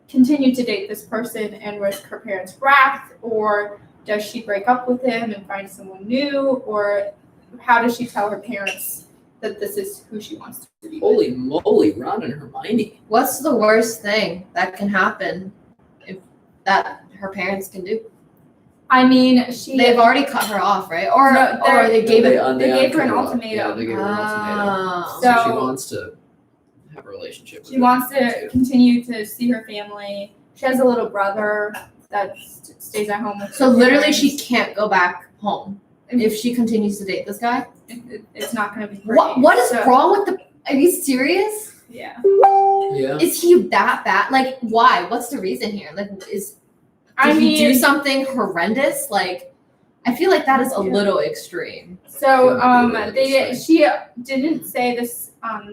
Speaker 3: continue to date this person and risk her parents' wrath, or does she break up with him and find someone new, or how does she tell her parents that this is who she wants to be?
Speaker 1: Holy moly, Ron and Hermione.
Speaker 2: What's the worst thing that can happen if that her parents can do?
Speaker 3: I mean,
Speaker 2: They've already cut her off, right? Or
Speaker 3: No,
Speaker 2: or they gave it.
Speaker 3: they gave her an
Speaker 1: uncut
Speaker 3: ultimatum.
Speaker 1: Yeah, they gave her an ultimatum.
Speaker 2: Oh.
Speaker 1: So she
Speaker 3: So-
Speaker 1: wants to have a relationship with
Speaker 3: She
Speaker 1: her.
Speaker 3: wants to continue to see her family. She has a little brother that stays at home with
Speaker 2: So
Speaker 3: her
Speaker 2: literally,
Speaker 3: parents.
Speaker 2: she can't go back home if she continues to date this guy.
Speaker 3: It's not going to be great.
Speaker 2: What is
Speaker 3: So,
Speaker 2: wrong with the? Are you serious?
Speaker 3: Yeah.
Speaker 1: Yeah.
Speaker 2: Is he that bad? Like, why? What's the reason here? Like, did he do something horrendous? Like, I feel like that is a little extreme.
Speaker 3: So
Speaker 1: Yeah,
Speaker 3: she didn't say this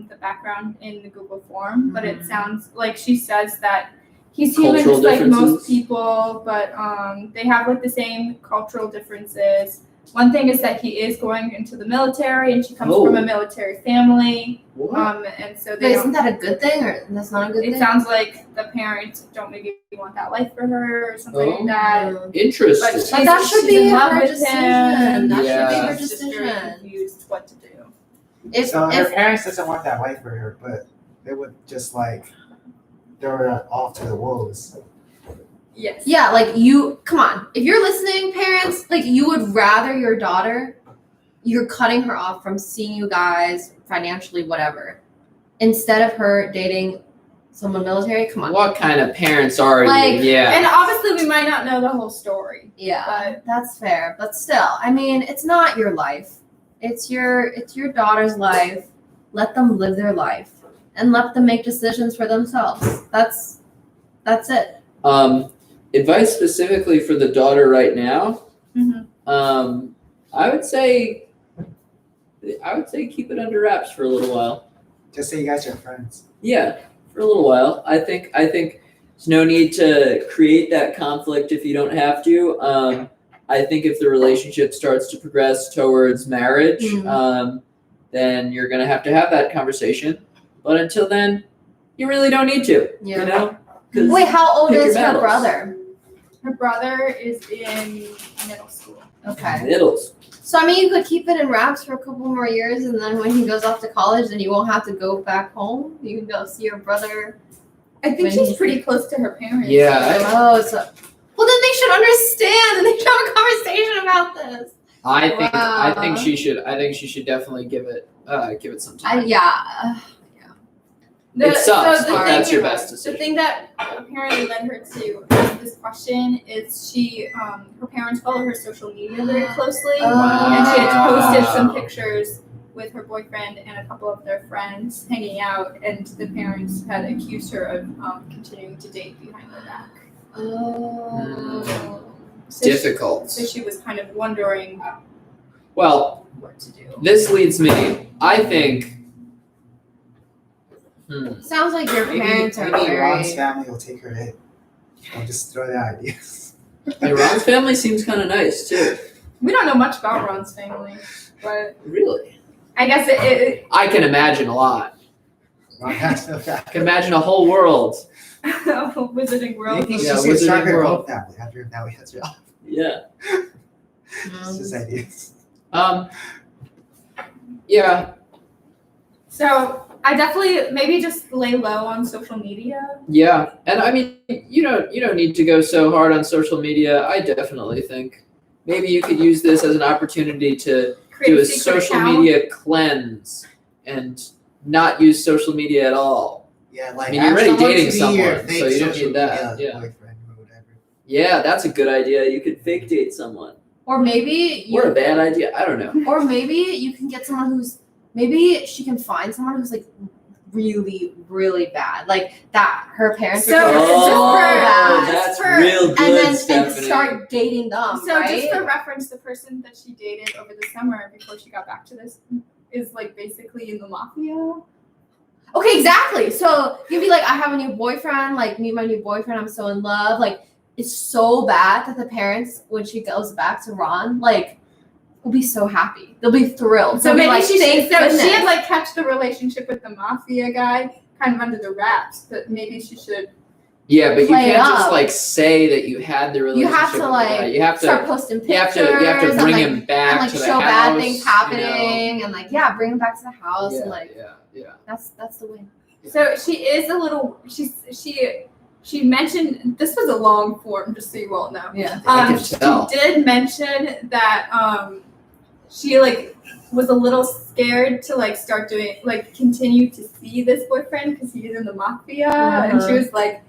Speaker 3: the background in the Google form, but it sounds like she says that he's human
Speaker 1: Cultural
Speaker 3: just like most
Speaker 1: differences?
Speaker 3: people, but they have like the same cultural differences. One thing is that he is going into the military, and she comes from a military family,
Speaker 1: What?
Speaker 3: and so
Speaker 2: But
Speaker 3: they
Speaker 2: isn't
Speaker 3: don't.
Speaker 2: that a good thing, or that's not a good
Speaker 3: It
Speaker 2: thing?
Speaker 3: sounds like the parents don't maybe want that life for her or something like that.
Speaker 1: Interesting.
Speaker 3: But
Speaker 2: But that should
Speaker 3: she's
Speaker 2: be
Speaker 3: in love
Speaker 2: her
Speaker 3: with
Speaker 2: decision.
Speaker 3: him.
Speaker 2: That
Speaker 1: Yeah.
Speaker 2: should be her
Speaker 3: She's just very
Speaker 2: decision.
Speaker 3: confused what to do.
Speaker 2: If,
Speaker 4: So her
Speaker 2: if
Speaker 4: parents doesn't want that life for her, but they would just like throw her off to the wolves.
Speaker 3: Yes.
Speaker 2: yeah, like come on. If you're listening, parents, like you would rather your daughter, you're cutting her off from seeing you guys financially, whatever, instead of her dating someone military. Come on.
Speaker 1: What kind of parents are
Speaker 2: Like-
Speaker 1: you? Yeah.
Speaker 3: And obviously, we might not know the whole story.
Speaker 2: Yeah,
Speaker 3: But-
Speaker 2: that's fair. But still, I mean, it's not your life. It's your daughter's life. Let them live their life and let them make decisions for themselves. That's it.
Speaker 1: Advice specifically for the daughter right now.
Speaker 3: Mhm.
Speaker 1: I would say keep it under wraps for a little while.
Speaker 4: Just say you guys are friends.
Speaker 1: Yeah, for a little while. I think there's no need to create that conflict if you don't have to. I think if the relationship starts to progress towards marriage, then you're gonna have to have that conversation. But until then, you really don't need to.
Speaker 2: Yeah.
Speaker 1: You know? 'Cause
Speaker 2: Wait, how old
Speaker 1: pick
Speaker 2: is
Speaker 1: your
Speaker 2: her
Speaker 1: battles.
Speaker 2: brother?
Speaker 3: Her brother is in middle school.
Speaker 2: Okay.
Speaker 1: Middles.
Speaker 2: So I mean, you could keep it in wraps for a couple more years, and then when he goes off to college, then you won't have to go back home. You can go see your brother.
Speaker 3: I think
Speaker 2: When
Speaker 3: she's
Speaker 2: he-
Speaker 3: pretty close to her parents.
Speaker 1: Yeah,
Speaker 2: Oh, so well, then they should understand, and they should have a conversation about this.
Speaker 1: I think
Speaker 2: Wow.
Speaker 1: she should definitely give it some time.
Speaker 2: Yeah.
Speaker 1: It sucks,
Speaker 3: the
Speaker 1: but
Speaker 3: thing-
Speaker 1: that's your best
Speaker 3: The
Speaker 1: decision.
Speaker 3: thing that apparently led her to ask this question is her parents follow her social media very closely, and she had posted some pictures with her boyfriend and a couple of their friends hanging out, and the parents had accused her of continuing to date behind her back.
Speaker 2: Oh.
Speaker 1: Difficult.
Speaker 3: So she was kind of wondering
Speaker 1: Well,
Speaker 3: what to do.
Speaker 1: this leads me. I think.
Speaker 2: Sounds like your parents are
Speaker 4: maybe Ron's
Speaker 2: very.
Speaker 4: family will take her in. I'll just throw that idea.
Speaker 1: And Ron's family seems kind of nice too.
Speaker 3: We don't know much about Ron's family, but
Speaker 1: Really,
Speaker 3: I guess it
Speaker 1: I can imagine a lot.
Speaker 4: Ron has no
Speaker 1: I can imagine a whole world
Speaker 3: Wizarding
Speaker 4: I
Speaker 3: World.
Speaker 4: think
Speaker 1: Yeah,
Speaker 4: she should start
Speaker 1: Wizarding
Speaker 4: her
Speaker 1: World.
Speaker 4: own family after Valley has her off.
Speaker 1: Yeah.
Speaker 4: It's just ideas.
Speaker 1: Yeah.
Speaker 3: So I definitely maybe just lay low on social media.
Speaker 1: Yeah. And I mean, you don't need to go so hard on social media. I definitely think maybe you could use this as an opportunity to
Speaker 3: Create
Speaker 1: do a
Speaker 3: secret
Speaker 1: social
Speaker 3: account.
Speaker 1: media cleanse and not use social media at all.
Speaker 4: Yeah, like
Speaker 1: I mean, you're already
Speaker 4: someone
Speaker 1: dating
Speaker 4: to be your
Speaker 1: someone,
Speaker 4: fake
Speaker 1: so you don't
Speaker 4: social
Speaker 1: need that,
Speaker 4: media
Speaker 1: yeah.
Speaker 4: boyfriend or whatever.
Speaker 1: Yeah, that's a good idea. You could fake date someone.
Speaker 2: Or maybe you
Speaker 1: Or a bad idea. I don't know.
Speaker 2: Or maybe you can get someone who's maybe she can find someone who's like really, really bad. Like that her parents
Speaker 3: So,
Speaker 2: are
Speaker 3: just
Speaker 1: Oh,
Speaker 3: for-
Speaker 2: bad.
Speaker 1: that's
Speaker 3: just for-
Speaker 1: real
Speaker 2: And
Speaker 1: good,
Speaker 2: then and
Speaker 1: Stephanie.
Speaker 2: start dating them.
Speaker 3: So
Speaker 2: right?
Speaker 3: just for reference, the person that she dated over the summer before she got back to this is like basically in the mafia.
Speaker 2: Okay, exactly. So you'd be like, I have a new boyfriend, like meet my new boyfriend, I'm so in love. Like it's so bad that the parents, when she goes back to Ron, like will be so happy. They'll be thrilled.
Speaker 3: So
Speaker 2: They'll be
Speaker 3: maybe
Speaker 2: like,
Speaker 3: she
Speaker 2: thank
Speaker 3: should. So she
Speaker 2: goodness.
Speaker 3: had like kept the relationship with the mafia guy kind of under the wraps, but maybe she should.
Speaker 1: Yeah, but you
Speaker 2: Play it
Speaker 1: can't just
Speaker 2: up.
Speaker 1: like say that you had the
Speaker 2: You
Speaker 1: relationship.
Speaker 2: have to
Speaker 1: with the
Speaker 2: like
Speaker 1: guy. You have
Speaker 2: start
Speaker 1: to
Speaker 2: posting
Speaker 1: you have
Speaker 2: pictures.
Speaker 1: to bring
Speaker 2: and, like,
Speaker 1: him back
Speaker 2: and like
Speaker 1: to the
Speaker 2: show
Speaker 1: house.
Speaker 2: bad things
Speaker 1: you know?
Speaker 2: happening and like bring him back to the house
Speaker 1: Yeah,
Speaker 2: and like
Speaker 1: yeah.
Speaker 2: that's the win.
Speaker 3: So she is a little. She mentioned this was a long form, just so you all know.
Speaker 2: Yeah.
Speaker 1: I can
Speaker 3: She
Speaker 1: tell.
Speaker 3: did mention that she like was a little scared to like start doing like continue to see this boyfriend because he is in the mafia, and she was like,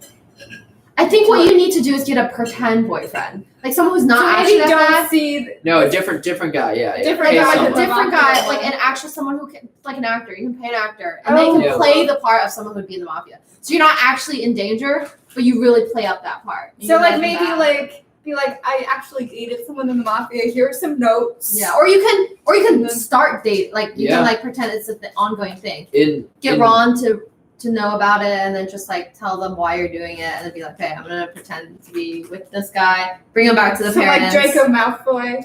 Speaker 2: I think what you need to do is get a pretend boyfriend, like someone who's not
Speaker 3: so
Speaker 2: actually
Speaker 3: maybe
Speaker 2: that
Speaker 3: don't
Speaker 2: bad.
Speaker 3: see.
Speaker 1: No, a different guy. Yeah,
Speaker 3: Different
Speaker 1: Pay
Speaker 3: guy,
Speaker 2: Like a
Speaker 1: someone.
Speaker 2: different
Speaker 3: Mafia.
Speaker 2: guy, like and actually someone who can, like an actor. You can pay an actor, and they
Speaker 3: Oh.
Speaker 2: can
Speaker 1: Yeah.
Speaker 2: play the part of someone who'd be in the mafia. So you're not actually in danger, but you really play up that part. You
Speaker 3: So
Speaker 2: gotta
Speaker 3: like
Speaker 2: do
Speaker 3: maybe
Speaker 2: that.
Speaker 3: like be like, I actually dated someone in the mafia. Here are some notes.
Speaker 2: yeah, or you can
Speaker 3: And then-
Speaker 2: start date like you
Speaker 1: Yeah.
Speaker 2: can like pretend it's an ongoing thing.
Speaker 1: In
Speaker 2: Get
Speaker 1: in-
Speaker 2: Ron to know about it, and then just like tell them why you're doing it, and then be like, okay, I'm gonna pretend to be with this guy, bring him back to the
Speaker 3: So like
Speaker 2: parents.
Speaker 3: Draco Malfoy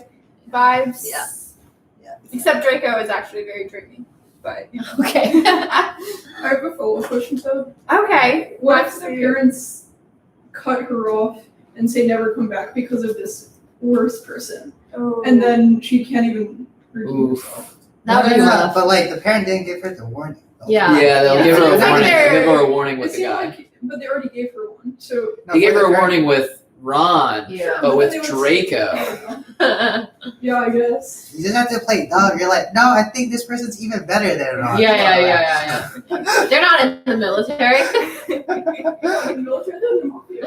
Speaker 3: vibes.
Speaker 2: Yeah.
Speaker 4: Yeah.
Speaker 3: Except Draco is actually very dreamy. But you know.
Speaker 2: Okay.
Speaker 5: I have a follow-up question though.
Speaker 3: Okay.
Speaker 5: What if the parents cut her off and say never come back because of this worst person,
Speaker 3: Oh.
Speaker 5: and then she can't even redeem
Speaker 1: Oof.
Speaker 5: herself?
Speaker 2: That would be rough.
Speaker 4: But like the parent didn't give her the warning. though.
Speaker 2: Yeah.
Speaker 1: Yeah, they'll give her a
Speaker 3: It's like
Speaker 1: warning.
Speaker 3: they're-
Speaker 1: They'll give her a warning
Speaker 5: It
Speaker 1: with the
Speaker 5: seemed
Speaker 1: guy.
Speaker 5: like, but they already gave her one. So
Speaker 4: No,
Speaker 1: They gave
Speaker 4: but
Speaker 1: her a
Speaker 4: the parent-
Speaker 1: warning with Ron,
Speaker 2: Yeah.
Speaker 1: but with
Speaker 5: They would-
Speaker 1: Draco.
Speaker 5: yeah, I guess.
Speaker 4: You just have to play dumb. You're like, no, I think this person's even better than Ron.
Speaker 2: Yeah. They're not in the military.
Speaker 5: In military, they're in the mafia.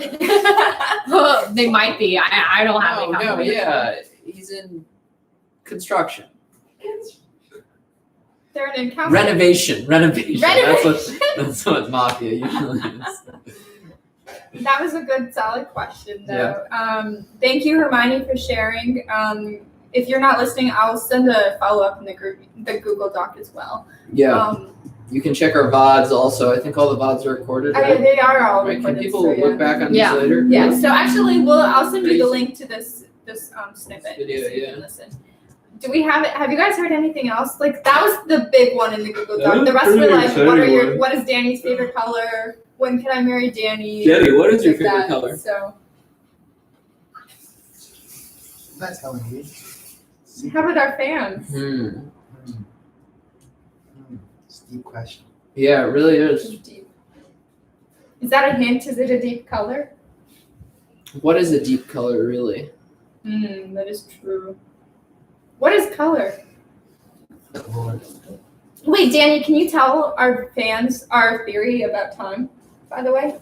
Speaker 2: They might be. I don't have
Speaker 1: Oh
Speaker 2: any
Speaker 1: no,
Speaker 2: confidence.
Speaker 1: yeah, he's in construction,
Speaker 3: They're an encounter.
Speaker 1: renovation.
Speaker 3: Renovation.
Speaker 1: That's what mafia usually is.
Speaker 3: That was a good, solid question, though. Thank you, Hermione, for sharing. If you're not listening, I'll send a follow up in the Google Doc as well.
Speaker 1: Yeah, you can check our VODs also. I think all the VODs are recorded. Right?
Speaker 3: They are all
Speaker 1: Right, Can
Speaker 3: recorded,
Speaker 1: people
Speaker 3: so, yeah.
Speaker 1: look back on
Speaker 2: Yeah.
Speaker 1: these later?
Speaker 3: Yeah. So actually, I'll send you the
Speaker 1: Please.
Speaker 3: link to this snippet.
Speaker 1: Video,
Speaker 3: so you
Speaker 1: yeah.
Speaker 3: can listen. Do we have it? Have you guys heard anything else? Like that was the big one in the Google
Speaker 1: That
Speaker 3: Doc.
Speaker 1: was
Speaker 3: The rest
Speaker 1: pretty
Speaker 3: were like, what are
Speaker 1: exciting
Speaker 3: your?
Speaker 1: one.
Speaker 3: What is Danny's favorite color? When can I marry Danny?
Speaker 1: Jenny, what is your
Speaker 3: Like
Speaker 1: favorite
Speaker 3: that.
Speaker 1: color?
Speaker 3: So
Speaker 4: I'm not telling you.
Speaker 3: how about our fans?
Speaker 4: It's a deep question.
Speaker 1: Yeah, it really is.
Speaker 3: Deep. Is that a hint? Is it a deep color?
Speaker 1: What is a deep color, really?
Speaker 3: That is true. What is color?
Speaker 4: Lord.
Speaker 3: Wait, Danny, can you tell our fans our theory about time, by the way?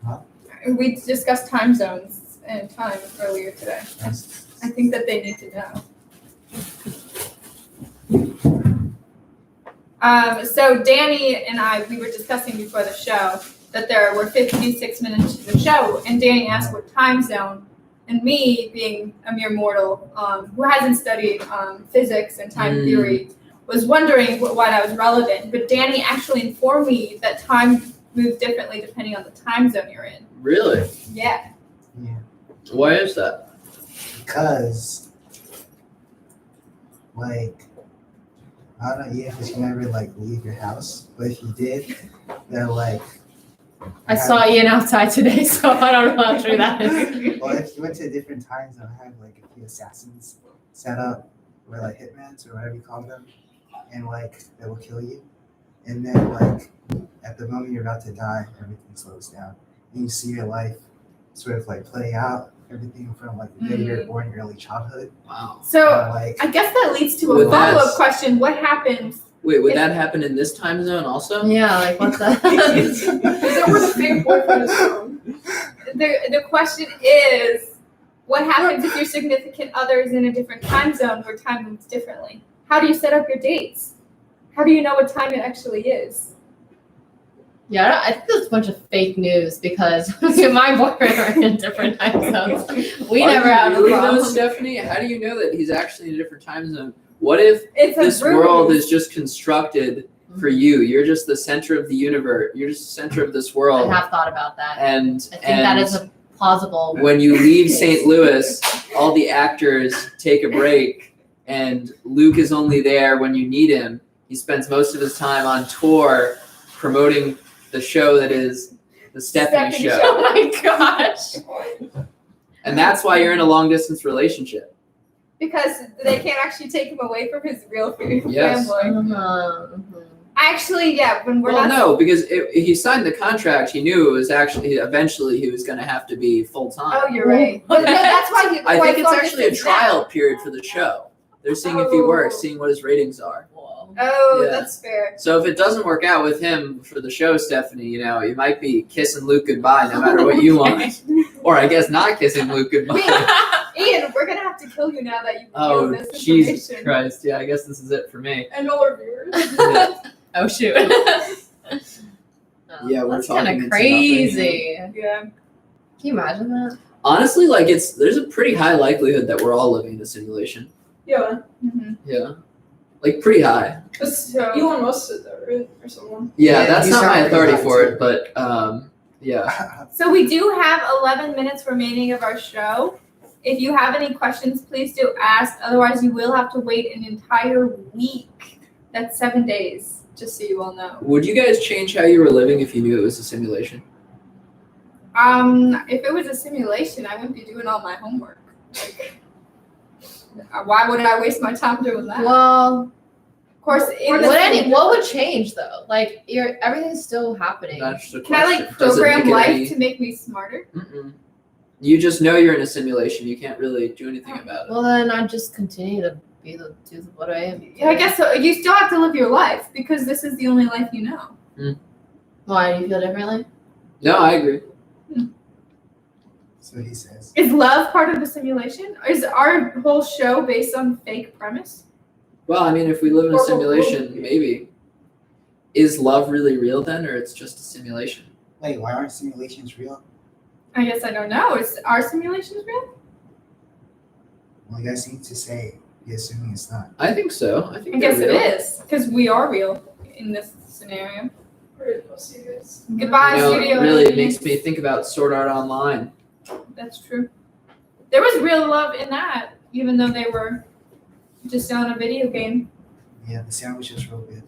Speaker 4: Huh?
Speaker 3: We discussed time zones and time earlier today.
Speaker 4: That's-
Speaker 3: I think that they need to know. So Danny and I, we were discussing before the show that there were 56 minutes to the show, and Danny asked what time zone, and me, being a mere mortal who hasn't studied physics and time theory, was wondering why that was relevant. But Danny actually informed me that time moves differently depending on the time zone you're in.
Speaker 1: Really?
Speaker 3: Yeah.
Speaker 4: Yeah.
Speaker 1: Why is that?
Speaker 4: Because, like, I don't know if you ever like leave your house, but if you did, they're like,
Speaker 2: I saw Ian outside today, so I don't know how true that is.
Speaker 4: Well, if you went to a different time zone, I have like a few assassins set up, or like hitmans or whatever you call them, and like they will kill you. And then like at the moment you're about to die, everything slows down, and you see your life sort of like play out, everything from like the day you're born, your early childhood.
Speaker 1: Wow.
Speaker 3: So
Speaker 4: Like
Speaker 3: I guess that leads to a
Speaker 1: Well,
Speaker 3: follow-up
Speaker 1: that's-
Speaker 3: question. What happens?
Speaker 1: Wait, would
Speaker 3: If-
Speaker 1: that happen in this time zone also?
Speaker 2: Yeah, like what the?
Speaker 5: Is that where the fake boyfriend is from?
Speaker 3: The question is, what happens if your significant other is in a different time zone where time moves differently? How do you set up your dates? How do you know what time it actually is?
Speaker 2: Yeah, I think that's a bunch of fake news because me and my boyfriend are in different time zones. We
Speaker 1: Are
Speaker 2: never
Speaker 1: you
Speaker 2: have a
Speaker 1: really though,
Speaker 2: problem.
Speaker 1: Stephanie? How do you know that he's actually in a different time zone? What if
Speaker 3: It's
Speaker 1: this
Speaker 3: a ruse.
Speaker 1: world is just constructed for you? You're just the center of the universe. You're just the center of this
Speaker 2: I
Speaker 1: world.
Speaker 2: have thought about that.
Speaker 1: And
Speaker 2: I think that is a plausible.
Speaker 1: when you leave St. Louis, all the actors take a break, and Luke is only there when you need him. He spends most of his time on tour promoting the show that is the Stephanie
Speaker 3: Stephanie
Speaker 1: Show.
Speaker 2: Oh my gosh.
Speaker 1: And that's why you're in a long distance relationship.
Speaker 3: Because they can't actually take him away from his real family.
Speaker 1: Yes.
Speaker 3: Actually, yeah, when we're
Speaker 1: Well,
Speaker 3: not.
Speaker 1: no, because he signed the contract. He knew it was actually eventually he was going to have to be full time.
Speaker 3: Oh, you're right. But no, that's why you.
Speaker 1: I
Speaker 3: why
Speaker 1: think it's
Speaker 3: long
Speaker 1: actually a
Speaker 3: distance
Speaker 1: trial
Speaker 3: now.
Speaker 1: period for the show. They're seeing if he works,
Speaker 3: Oh.
Speaker 1: seeing what his ratings are.
Speaker 3: Oh,
Speaker 1: Yeah.
Speaker 3: that's fair.
Speaker 1: So if it doesn't work out with him for the show, Stephanie, you know, you might be kissing Luke goodbye no matter what you want. Or I guess not kissing Luke goodbye.
Speaker 3: Ian, we're gonna have to kill you now that you
Speaker 1: Oh,
Speaker 3: revealed this
Speaker 1: Jesus
Speaker 3: information.
Speaker 1: Christ. Yeah, I guess this is it for me.
Speaker 5: And all our viewers.
Speaker 1: Yeah.
Speaker 2: Oh shoot.
Speaker 1: Yeah, we're
Speaker 2: that's
Speaker 1: talking
Speaker 2: kind
Speaker 1: into
Speaker 2: of crazy.
Speaker 3: Yeah.
Speaker 2: Can you imagine that?
Speaker 1: Honestly, like there's a pretty high likelihood that we're all living in a simulation.
Speaker 5: Yeah.
Speaker 3: Mm-hmm.
Speaker 1: Yeah. Like pretty high.
Speaker 5: So, Elon Musk said that, right? Or someone.
Speaker 1: Yeah,
Speaker 4: Yeah,
Speaker 1: that's
Speaker 4: you
Speaker 1: not my
Speaker 4: sound
Speaker 1: authority
Speaker 4: pretty
Speaker 1: for
Speaker 4: high,
Speaker 1: it, but yeah.
Speaker 3: So we do have 11 minutes remaining of our show. If you have any questions, please do ask. Otherwise, you will have to wait an entire week. That's 7 days, just so you all know.
Speaker 1: Would you guys change how you were living if you knew it was a simulation?
Speaker 3: If it was a simulation, I wouldn't be doing all my homework. Like, why would I waste my time doing that?
Speaker 2: Well,
Speaker 3: Of course,
Speaker 2: what would change though? Like everything's still happening.
Speaker 1: That's the
Speaker 3: can I
Speaker 1: question.
Speaker 3: like
Speaker 1: Does it
Speaker 3: program
Speaker 1: make it
Speaker 3: life
Speaker 1: any-
Speaker 3: to make me smarter?
Speaker 1: Mm-mm. You just know you're in a simulation. You can't really do anything about it.
Speaker 2: Well, then I'd just continue to do what I am.
Speaker 3: Yeah, I guess so. You still have to live your life because this is the only life you know.
Speaker 2: Why do you feel differently?
Speaker 1: No, I agree.
Speaker 4: So he says.
Speaker 3: Is love part of the simulation? Is our whole show based on fake premise?
Speaker 1: Well, I mean, if we live in a
Speaker 5: Or-
Speaker 1: simulation, maybe. Is love really real then, or it's just a simulation?
Speaker 4: Wait, why aren't simulations real?
Speaker 3: I guess I don't know. Is our simulations real?
Speaker 4: Well, you guys seem to say you're assuming it's not.
Speaker 1: I think so. I think
Speaker 3: I guess
Speaker 1: they're
Speaker 3: it
Speaker 1: real.
Speaker 3: is because we are real in this scenario.
Speaker 5: Alright, I'll see you guys.
Speaker 3: Goodbye,
Speaker 1: You know,
Speaker 3: studio.
Speaker 1: really, it
Speaker 3: audience.
Speaker 1: makes me think about Sword Art Online.
Speaker 3: That's true. There was real love in that, even though they were just on a video game.
Speaker 4: Yeah, the sandwich was real good.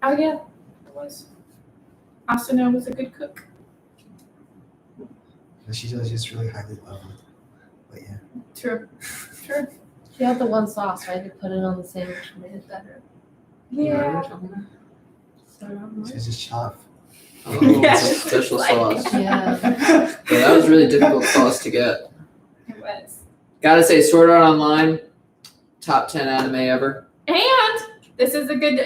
Speaker 3: Oh yeah, it was. Asuna was a good cook.
Speaker 4: But she was just really highly loved. But yeah.
Speaker 3: True. True.
Speaker 2: She had the one sauce, right? They put it on the sandwich and made it better.
Speaker 3: Yeah.
Speaker 4: She was just chopped.
Speaker 1: Oh,
Speaker 3: Yeah.
Speaker 1: it's a special sauce.
Speaker 2: Yeah.
Speaker 1: Yeah, that was really difficult sauce to get.
Speaker 3: It was.
Speaker 1: Gotta say, Sword Art Online, top 10 anime ever.
Speaker 3: And this is a good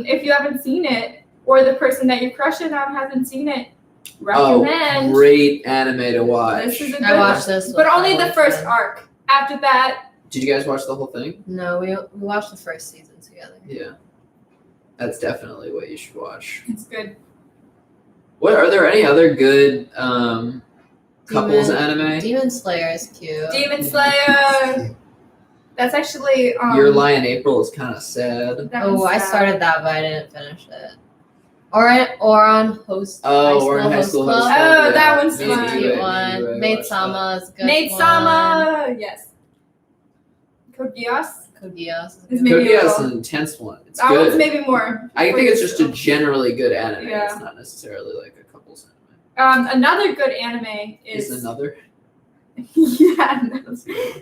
Speaker 3: if you haven't seen it or the person that you're crushing on hasn't seen it, recommend.
Speaker 1: Oh, great anime to watch.
Speaker 3: This is a good
Speaker 2: I watched
Speaker 3: one.
Speaker 2: this.
Speaker 3: But
Speaker 2: with
Speaker 3: only
Speaker 2: my
Speaker 3: the first
Speaker 2: boyfriend.
Speaker 3: arc. After that,
Speaker 1: Did you guys watch the whole thing?
Speaker 2: No, we watched the first season together.
Speaker 1: Yeah. That's definitely what you should watch.
Speaker 3: it's good.
Speaker 1: What are there any other good couples anime?
Speaker 2: Demon Slayer is cute.
Speaker 3: Demon Slayer. That's actually
Speaker 1: Your Lie in April is kind of sad.
Speaker 3: that one's
Speaker 2: Oh, I
Speaker 3: sad.
Speaker 2: started that, but I didn't finish it. Or on Host.
Speaker 1: Oh, or in High School Host
Speaker 3: Oh,
Speaker 1: Club.
Speaker 3: that one's
Speaker 1: Me
Speaker 3: fun.
Speaker 1: too,
Speaker 2: Cute
Speaker 1: I
Speaker 2: one.
Speaker 1: watched
Speaker 2: Maid
Speaker 1: that.
Speaker 2: Sama is a good.
Speaker 3: Maid
Speaker 2: one.
Speaker 3: Sama. Yes. Code Geass.
Speaker 2: Code Geass is
Speaker 3: Is
Speaker 2: good.
Speaker 3: maybe
Speaker 1: Code
Speaker 3: a
Speaker 1: Geass is
Speaker 3: little-
Speaker 1: an intense one. It's
Speaker 3: That one's
Speaker 1: good.
Speaker 3: maybe more.
Speaker 1: I think it's just a generally good anime.
Speaker 3: Yeah.
Speaker 1: It's not necessarily like a couples
Speaker 3: Another good anime
Speaker 1: Is
Speaker 3: is
Speaker 1: another?
Speaker 3: yeah,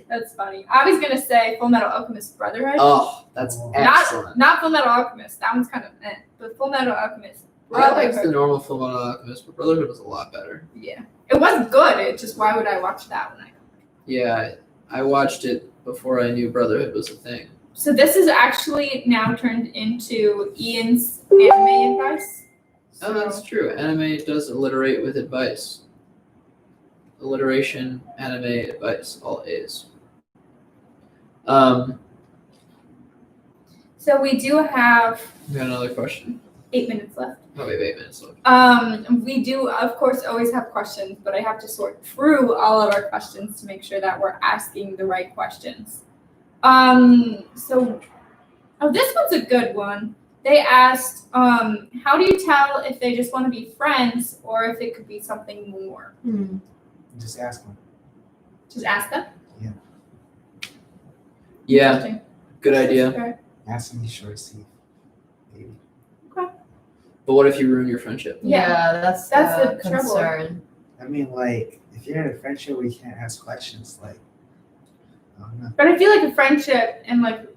Speaker 3: that's funny. I was gonna say Full Metal Alchemist Brotherhood.
Speaker 1: Oh, that's excellent.
Speaker 3: Not Full Metal Alchemist. That one's kind of but Full Metal Alchemist
Speaker 1: I liked the
Speaker 3: Brotherhood.
Speaker 1: normal Full Metal Alchemist, but Brotherhood was a lot better.
Speaker 3: Yeah, it was good. It just why would I watch that one?
Speaker 1: Yeah, I watched it before I knew Brotherhood was a thing.
Speaker 3: So this is actually now turned into Ian's anime advice.
Speaker 1: Oh, that's true. Anime does alliterate with advice. Alliteration, anime, advice, all A's.
Speaker 3: So we do have
Speaker 1: We got another question.
Speaker 3: 8 minutes left.
Speaker 1: Oh, we have 8 minutes left.
Speaker 3: We do, of course, always have questions, but I have to sort through all of our questions to make sure that we're asking the right questions. This one's a good one. They asked, how do you tell if they just want to be friends or if it could be something more?
Speaker 4: Just ask them.
Speaker 3: Just ask them.
Speaker 1: Yeah,
Speaker 3: Interesting.
Speaker 1: good idea.
Speaker 3: Okay.
Speaker 4: Ask them, be sure to see. Maybe.
Speaker 1: But what if you ruin your friendship?
Speaker 3: Yeah,
Speaker 2: that's
Speaker 3: that's
Speaker 2: the
Speaker 3: the trouble.
Speaker 2: concern.
Speaker 4: I mean, like, if you're in a friendship where you can't ask questions, like, I don't know.
Speaker 3: But I feel like a friendship and like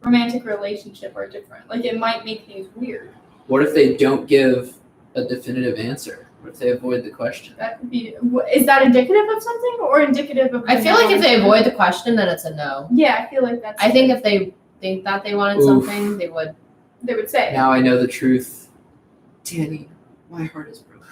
Speaker 3: romantic relationship are different. Like it might make things weird.
Speaker 1: What if they don't give a definitive answer? What if they avoid the question?
Speaker 3: That could be. Is that indicative of something or indicative of?
Speaker 2: I feel like if they avoid the question, then it's a no.
Speaker 3: Yeah, I feel like that's.
Speaker 2: I think if they think that they wanted
Speaker 1: Oof.
Speaker 2: something, they would.
Speaker 3: they would say.
Speaker 1: Now I know the truth. Danny, my heart is broken.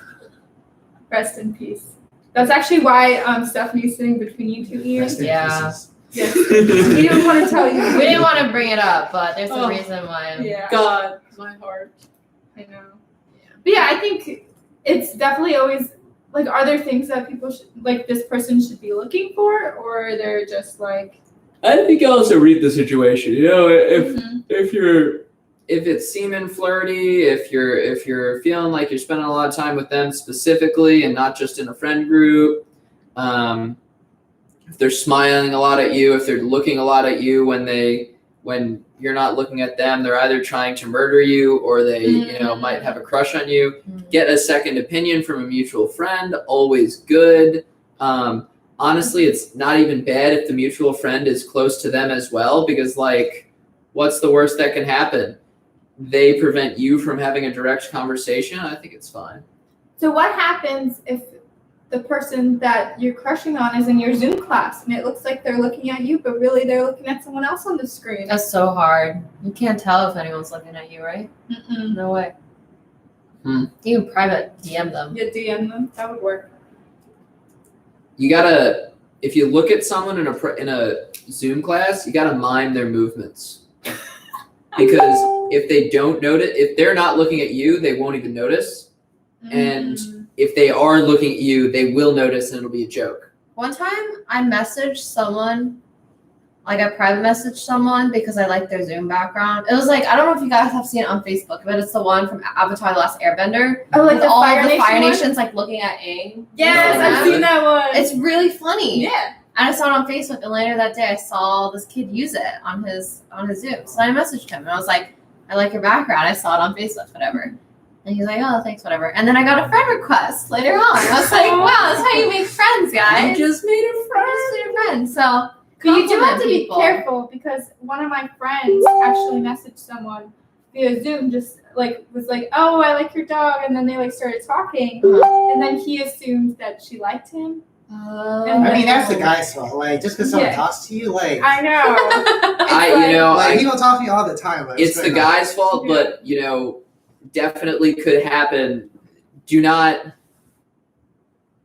Speaker 3: Rest in peace. That's actually why Stephanie's sitting between you two ears.
Speaker 4: Rest in
Speaker 2: Yeah.
Speaker 4: pieces.
Speaker 3: Yes. We didn't want to tell you.
Speaker 2: We didn't want to bring it up, but there's a
Speaker 1: Oh.
Speaker 2: reason why.
Speaker 3: Yeah.
Speaker 1: God, my heart.
Speaker 3: I know. But yeah, I think it's definitely always like, are there things that people should like this person should be looking for, or they're just like.
Speaker 1: I think you also read the situation. You know,
Speaker 3: Mhm.
Speaker 1: if it's seeming flirty, if you're feeling like you're spending a lot of time with them specifically and not just in a friend group, if they're smiling a lot at you, if they're looking a lot at you when you're not looking at them, they're either trying to murder you or they might have a crush on you. Get a second opinion from a mutual friend, always good. Honestly, it's not even bad if the mutual friend is close to them as well, because like, what's the worst that can happen? They prevent you from having a direct conversation. I think it's fine.
Speaker 3: So what happens if the person that you're crushing on is in your Zoom class and it looks like they're looking at you, but really they're looking at someone else on the screen?
Speaker 2: That's so hard. You can't tell if anyone's looking at you, right?
Speaker 3: Mm-mm.
Speaker 2: No way.
Speaker 1: Hmm.
Speaker 2: You can private DM them.
Speaker 3: You DM them. That would work.
Speaker 1: You gotta, if you look at someone in a Zoom class, you gotta mime their movements, because if they don't notice, if they're not looking at you, they won't even notice. And if they are looking at you, they will notice, and it'll be a joke.
Speaker 2: One time I messaged someone, like I private messaged someone because I liked their Zoom background. It was like, I don't know if you guys have seen it on Facebook, but it's the one from Avatar: The Last Airbender.
Speaker 3: Oh, like
Speaker 2: with
Speaker 3: the
Speaker 2: all
Speaker 3: Fire
Speaker 2: of the
Speaker 3: Nation
Speaker 2: Fire
Speaker 3: one?
Speaker 2: Nations like looking at Aang.
Speaker 3: Yes,
Speaker 1: No,
Speaker 3: I've
Speaker 1: really?
Speaker 3: seen that one.
Speaker 2: It's really funny.
Speaker 3: yeah.
Speaker 2: And I saw it on Facebook, and later that day I saw this kid use it on his Zoom. So I messaged him, and I was like, I like your background. I saw it on Facebook, whatever. And he's like, oh, thanks, whatever. And then I got a friend request later on. I was like, wow, that's how you make friends, guys.
Speaker 1: You just made a
Speaker 2: Just
Speaker 1: friend.
Speaker 2: made a friend. So
Speaker 3: But you do have
Speaker 2: compliment
Speaker 3: to
Speaker 2: people.
Speaker 3: be careful because one of my friends actually messaged someone via Zoom, just like was like, "Oh, I like your dog," and then they like started talking, and then he assumed that she liked him.
Speaker 2: Oh.
Speaker 4: I mean, that's the guy's fault. Like, just because someone
Speaker 3: Yeah.
Speaker 4: talks to you, like,
Speaker 3: I know.
Speaker 4: like he don't talk to me all the time. Like,
Speaker 1: It's the
Speaker 4: straight up.
Speaker 1: guy's fault, but definitely could happen. Do not.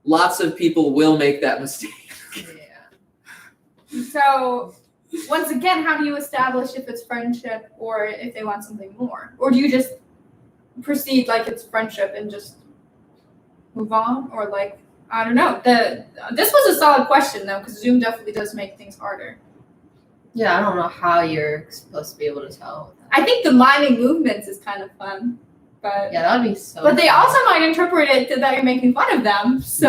Speaker 1: Lots of people will make that mistake.
Speaker 3: So, once again, how do you establish if it's friendship or if they want something more, or do you just proceed like it's friendship and just move on, or like I don't know. This was a solid question though, because Zoom definitely does make things harder.
Speaker 2: Yeah, I don't know how you're supposed to be able to tell.
Speaker 3: I think the miming movements is kind of fun, but
Speaker 2: Yeah, that would be so.
Speaker 3: but they
Speaker 2: fun.
Speaker 3: also might interpret it that you're making fun of them. So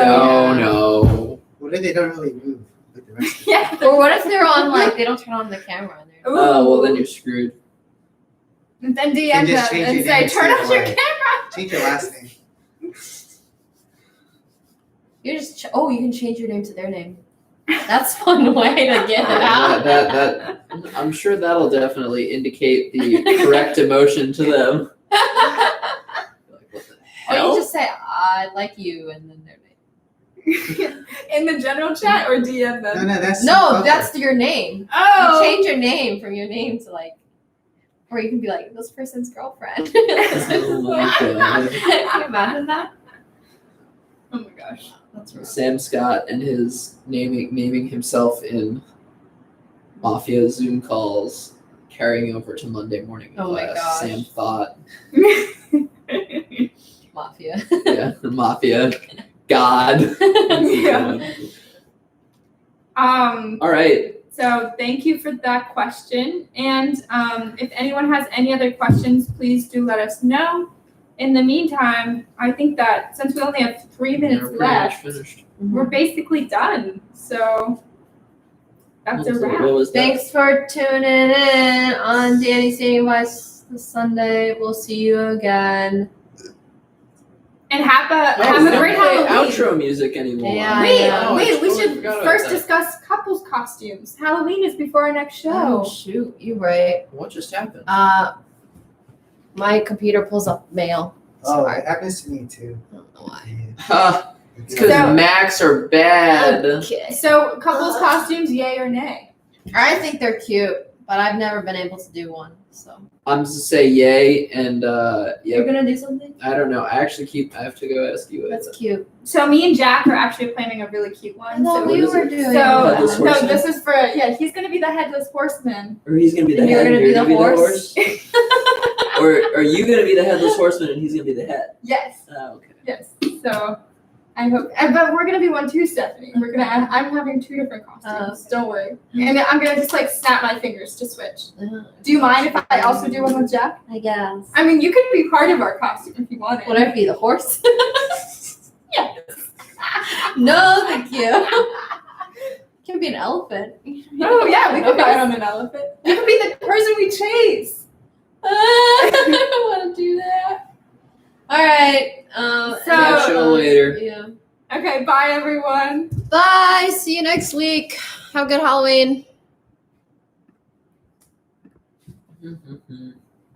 Speaker 1: No.
Speaker 4: What if they don't really move with the rest of
Speaker 3: yeah.
Speaker 2: Or what if they're on like they don't turn on the camera? And they're,
Speaker 1: Oh, well, then you're screwed.
Speaker 3: And then
Speaker 4: You
Speaker 3: DM
Speaker 4: can
Speaker 3: them
Speaker 4: just change
Speaker 3: and
Speaker 4: your
Speaker 3: say,
Speaker 4: name
Speaker 3: "Turn
Speaker 4: to,
Speaker 3: off your
Speaker 4: like,
Speaker 3: camera."
Speaker 4: Change your last name.
Speaker 2: You just you can change your name to their name. That's one way to get it out.
Speaker 1: That I'm sure that'll definitely indicate the correct emotion to them. Like, what the
Speaker 2: Or
Speaker 1: hell?
Speaker 2: you just say I like you and then their name.
Speaker 3: In the general chat or DM
Speaker 4: No,
Speaker 3: them?
Speaker 4: that's
Speaker 2: No, that's your name.
Speaker 3: Oh.
Speaker 2: You change your name from your name to like, or you can be like this person's girlfriend.
Speaker 1: Oh my God.
Speaker 2: Can you imagine that?
Speaker 3: Oh my gosh.
Speaker 2: That's rough.
Speaker 1: Sam Scott and his naming himself in Mafia Zoom calls carrying over to Monday morning
Speaker 2: Oh my
Speaker 1: class.
Speaker 2: gosh.
Speaker 1: Sam Thought.
Speaker 2: Mafia.
Speaker 1: Yeah, the Mafia. God.
Speaker 3: Yeah.
Speaker 1: All right.
Speaker 3: So thank you for that question. And if anyone has any other questions, please do let us know. In the meantime, I think that since we only have 3 minutes
Speaker 1: We're pretty much
Speaker 3: left,
Speaker 1: finished.
Speaker 3: we're basically done. So that's a wrap.
Speaker 1: What was that?
Speaker 2: Thanks for tuning in on Danny Seeing Wise this Sunday. We'll see you again.
Speaker 3: And have
Speaker 1: Oh,
Speaker 3: a
Speaker 1: we don't
Speaker 3: great
Speaker 1: play
Speaker 3: Halloween.
Speaker 1: Outro music anymore.
Speaker 2: Yeah.
Speaker 3: Wait,
Speaker 2: I know.
Speaker 3: wait, we
Speaker 1: totally
Speaker 3: should
Speaker 1: forgot about
Speaker 3: first
Speaker 1: that.
Speaker 3: discuss couples costumes. Halloween is before our next
Speaker 2: Oh
Speaker 3: show.
Speaker 2: shoot, you right.
Speaker 1: What just happened?
Speaker 2: My computer pulls up mail.
Speaker 4: Oh,
Speaker 2: Sorry.
Speaker 4: it happens to me too.
Speaker 2: I don't know why.
Speaker 1: Huh. It's because
Speaker 3: So-
Speaker 1: Macs are bad.
Speaker 2: Okay.
Speaker 3: So couples costumes, yay or nay?
Speaker 2: I think they're cute, but I've never been able to do one. So
Speaker 1: I'm just to say yay and
Speaker 2: you're
Speaker 1: yeah.
Speaker 2: gonna do something?
Speaker 1: I don't know. I have to go ask you.
Speaker 2: That's cute.
Speaker 3: So me and Jack are actually planning a really cute one.
Speaker 2: I thought
Speaker 3: So
Speaker 1: what
Speaker 2: we
Speaker 1: is
Speaker 2: were
Speaker 1: it?
Speaker 2: doing.
Speaker 1: Headless
Speaker 3: So
Speaker 1: horseman?
Speaker 3: this is for he's gonna be the headless horseman.
Speaker 1: Or he's gonna be the
Speaker 2: And you're
Speaker 1: head.
Speaker 2: gonna
Speaker 1: and
Speaker 2: be
Speaker 1: you're
Speaker 2: the
Speaker 1: gonna
Speaker 2: horse.
Speaker 1: Or are you gonna be the headless horseman and he's gonna be the head?
Speaker 3: Yes,
Speaker 1: Oh, okay.
Speaker 3: yes. So I hope, but we're gonna be one too, Stephanie. I'm having 2 different costumes.
Speaker 2: Okay.
Speaker 3: Don't worry. And I'm gonna just like snap my fingers to switch. Do you mind if I also do one with Jack?
Speaker 2: I guess.
Speaker 3: I mean, you could be part of our costume if you wanted.
Speaker 2: Would I be the horse?
Speaker 3: Yes.
Speaker 2: No, thank you. Can be an elephant.
Speaker 3: Oh yeah, we could ride on an elephant. You could be the person we chase.
Speaker 2: I don't want to do that. All right.
Speaker 1: Catch you later.
Speaker 2: Yeah.
Speaker 3: Okay, bye everyone.
Speaker 2: Bye. See you next week. Have a good Halloween.
Speaker 1: Mhm.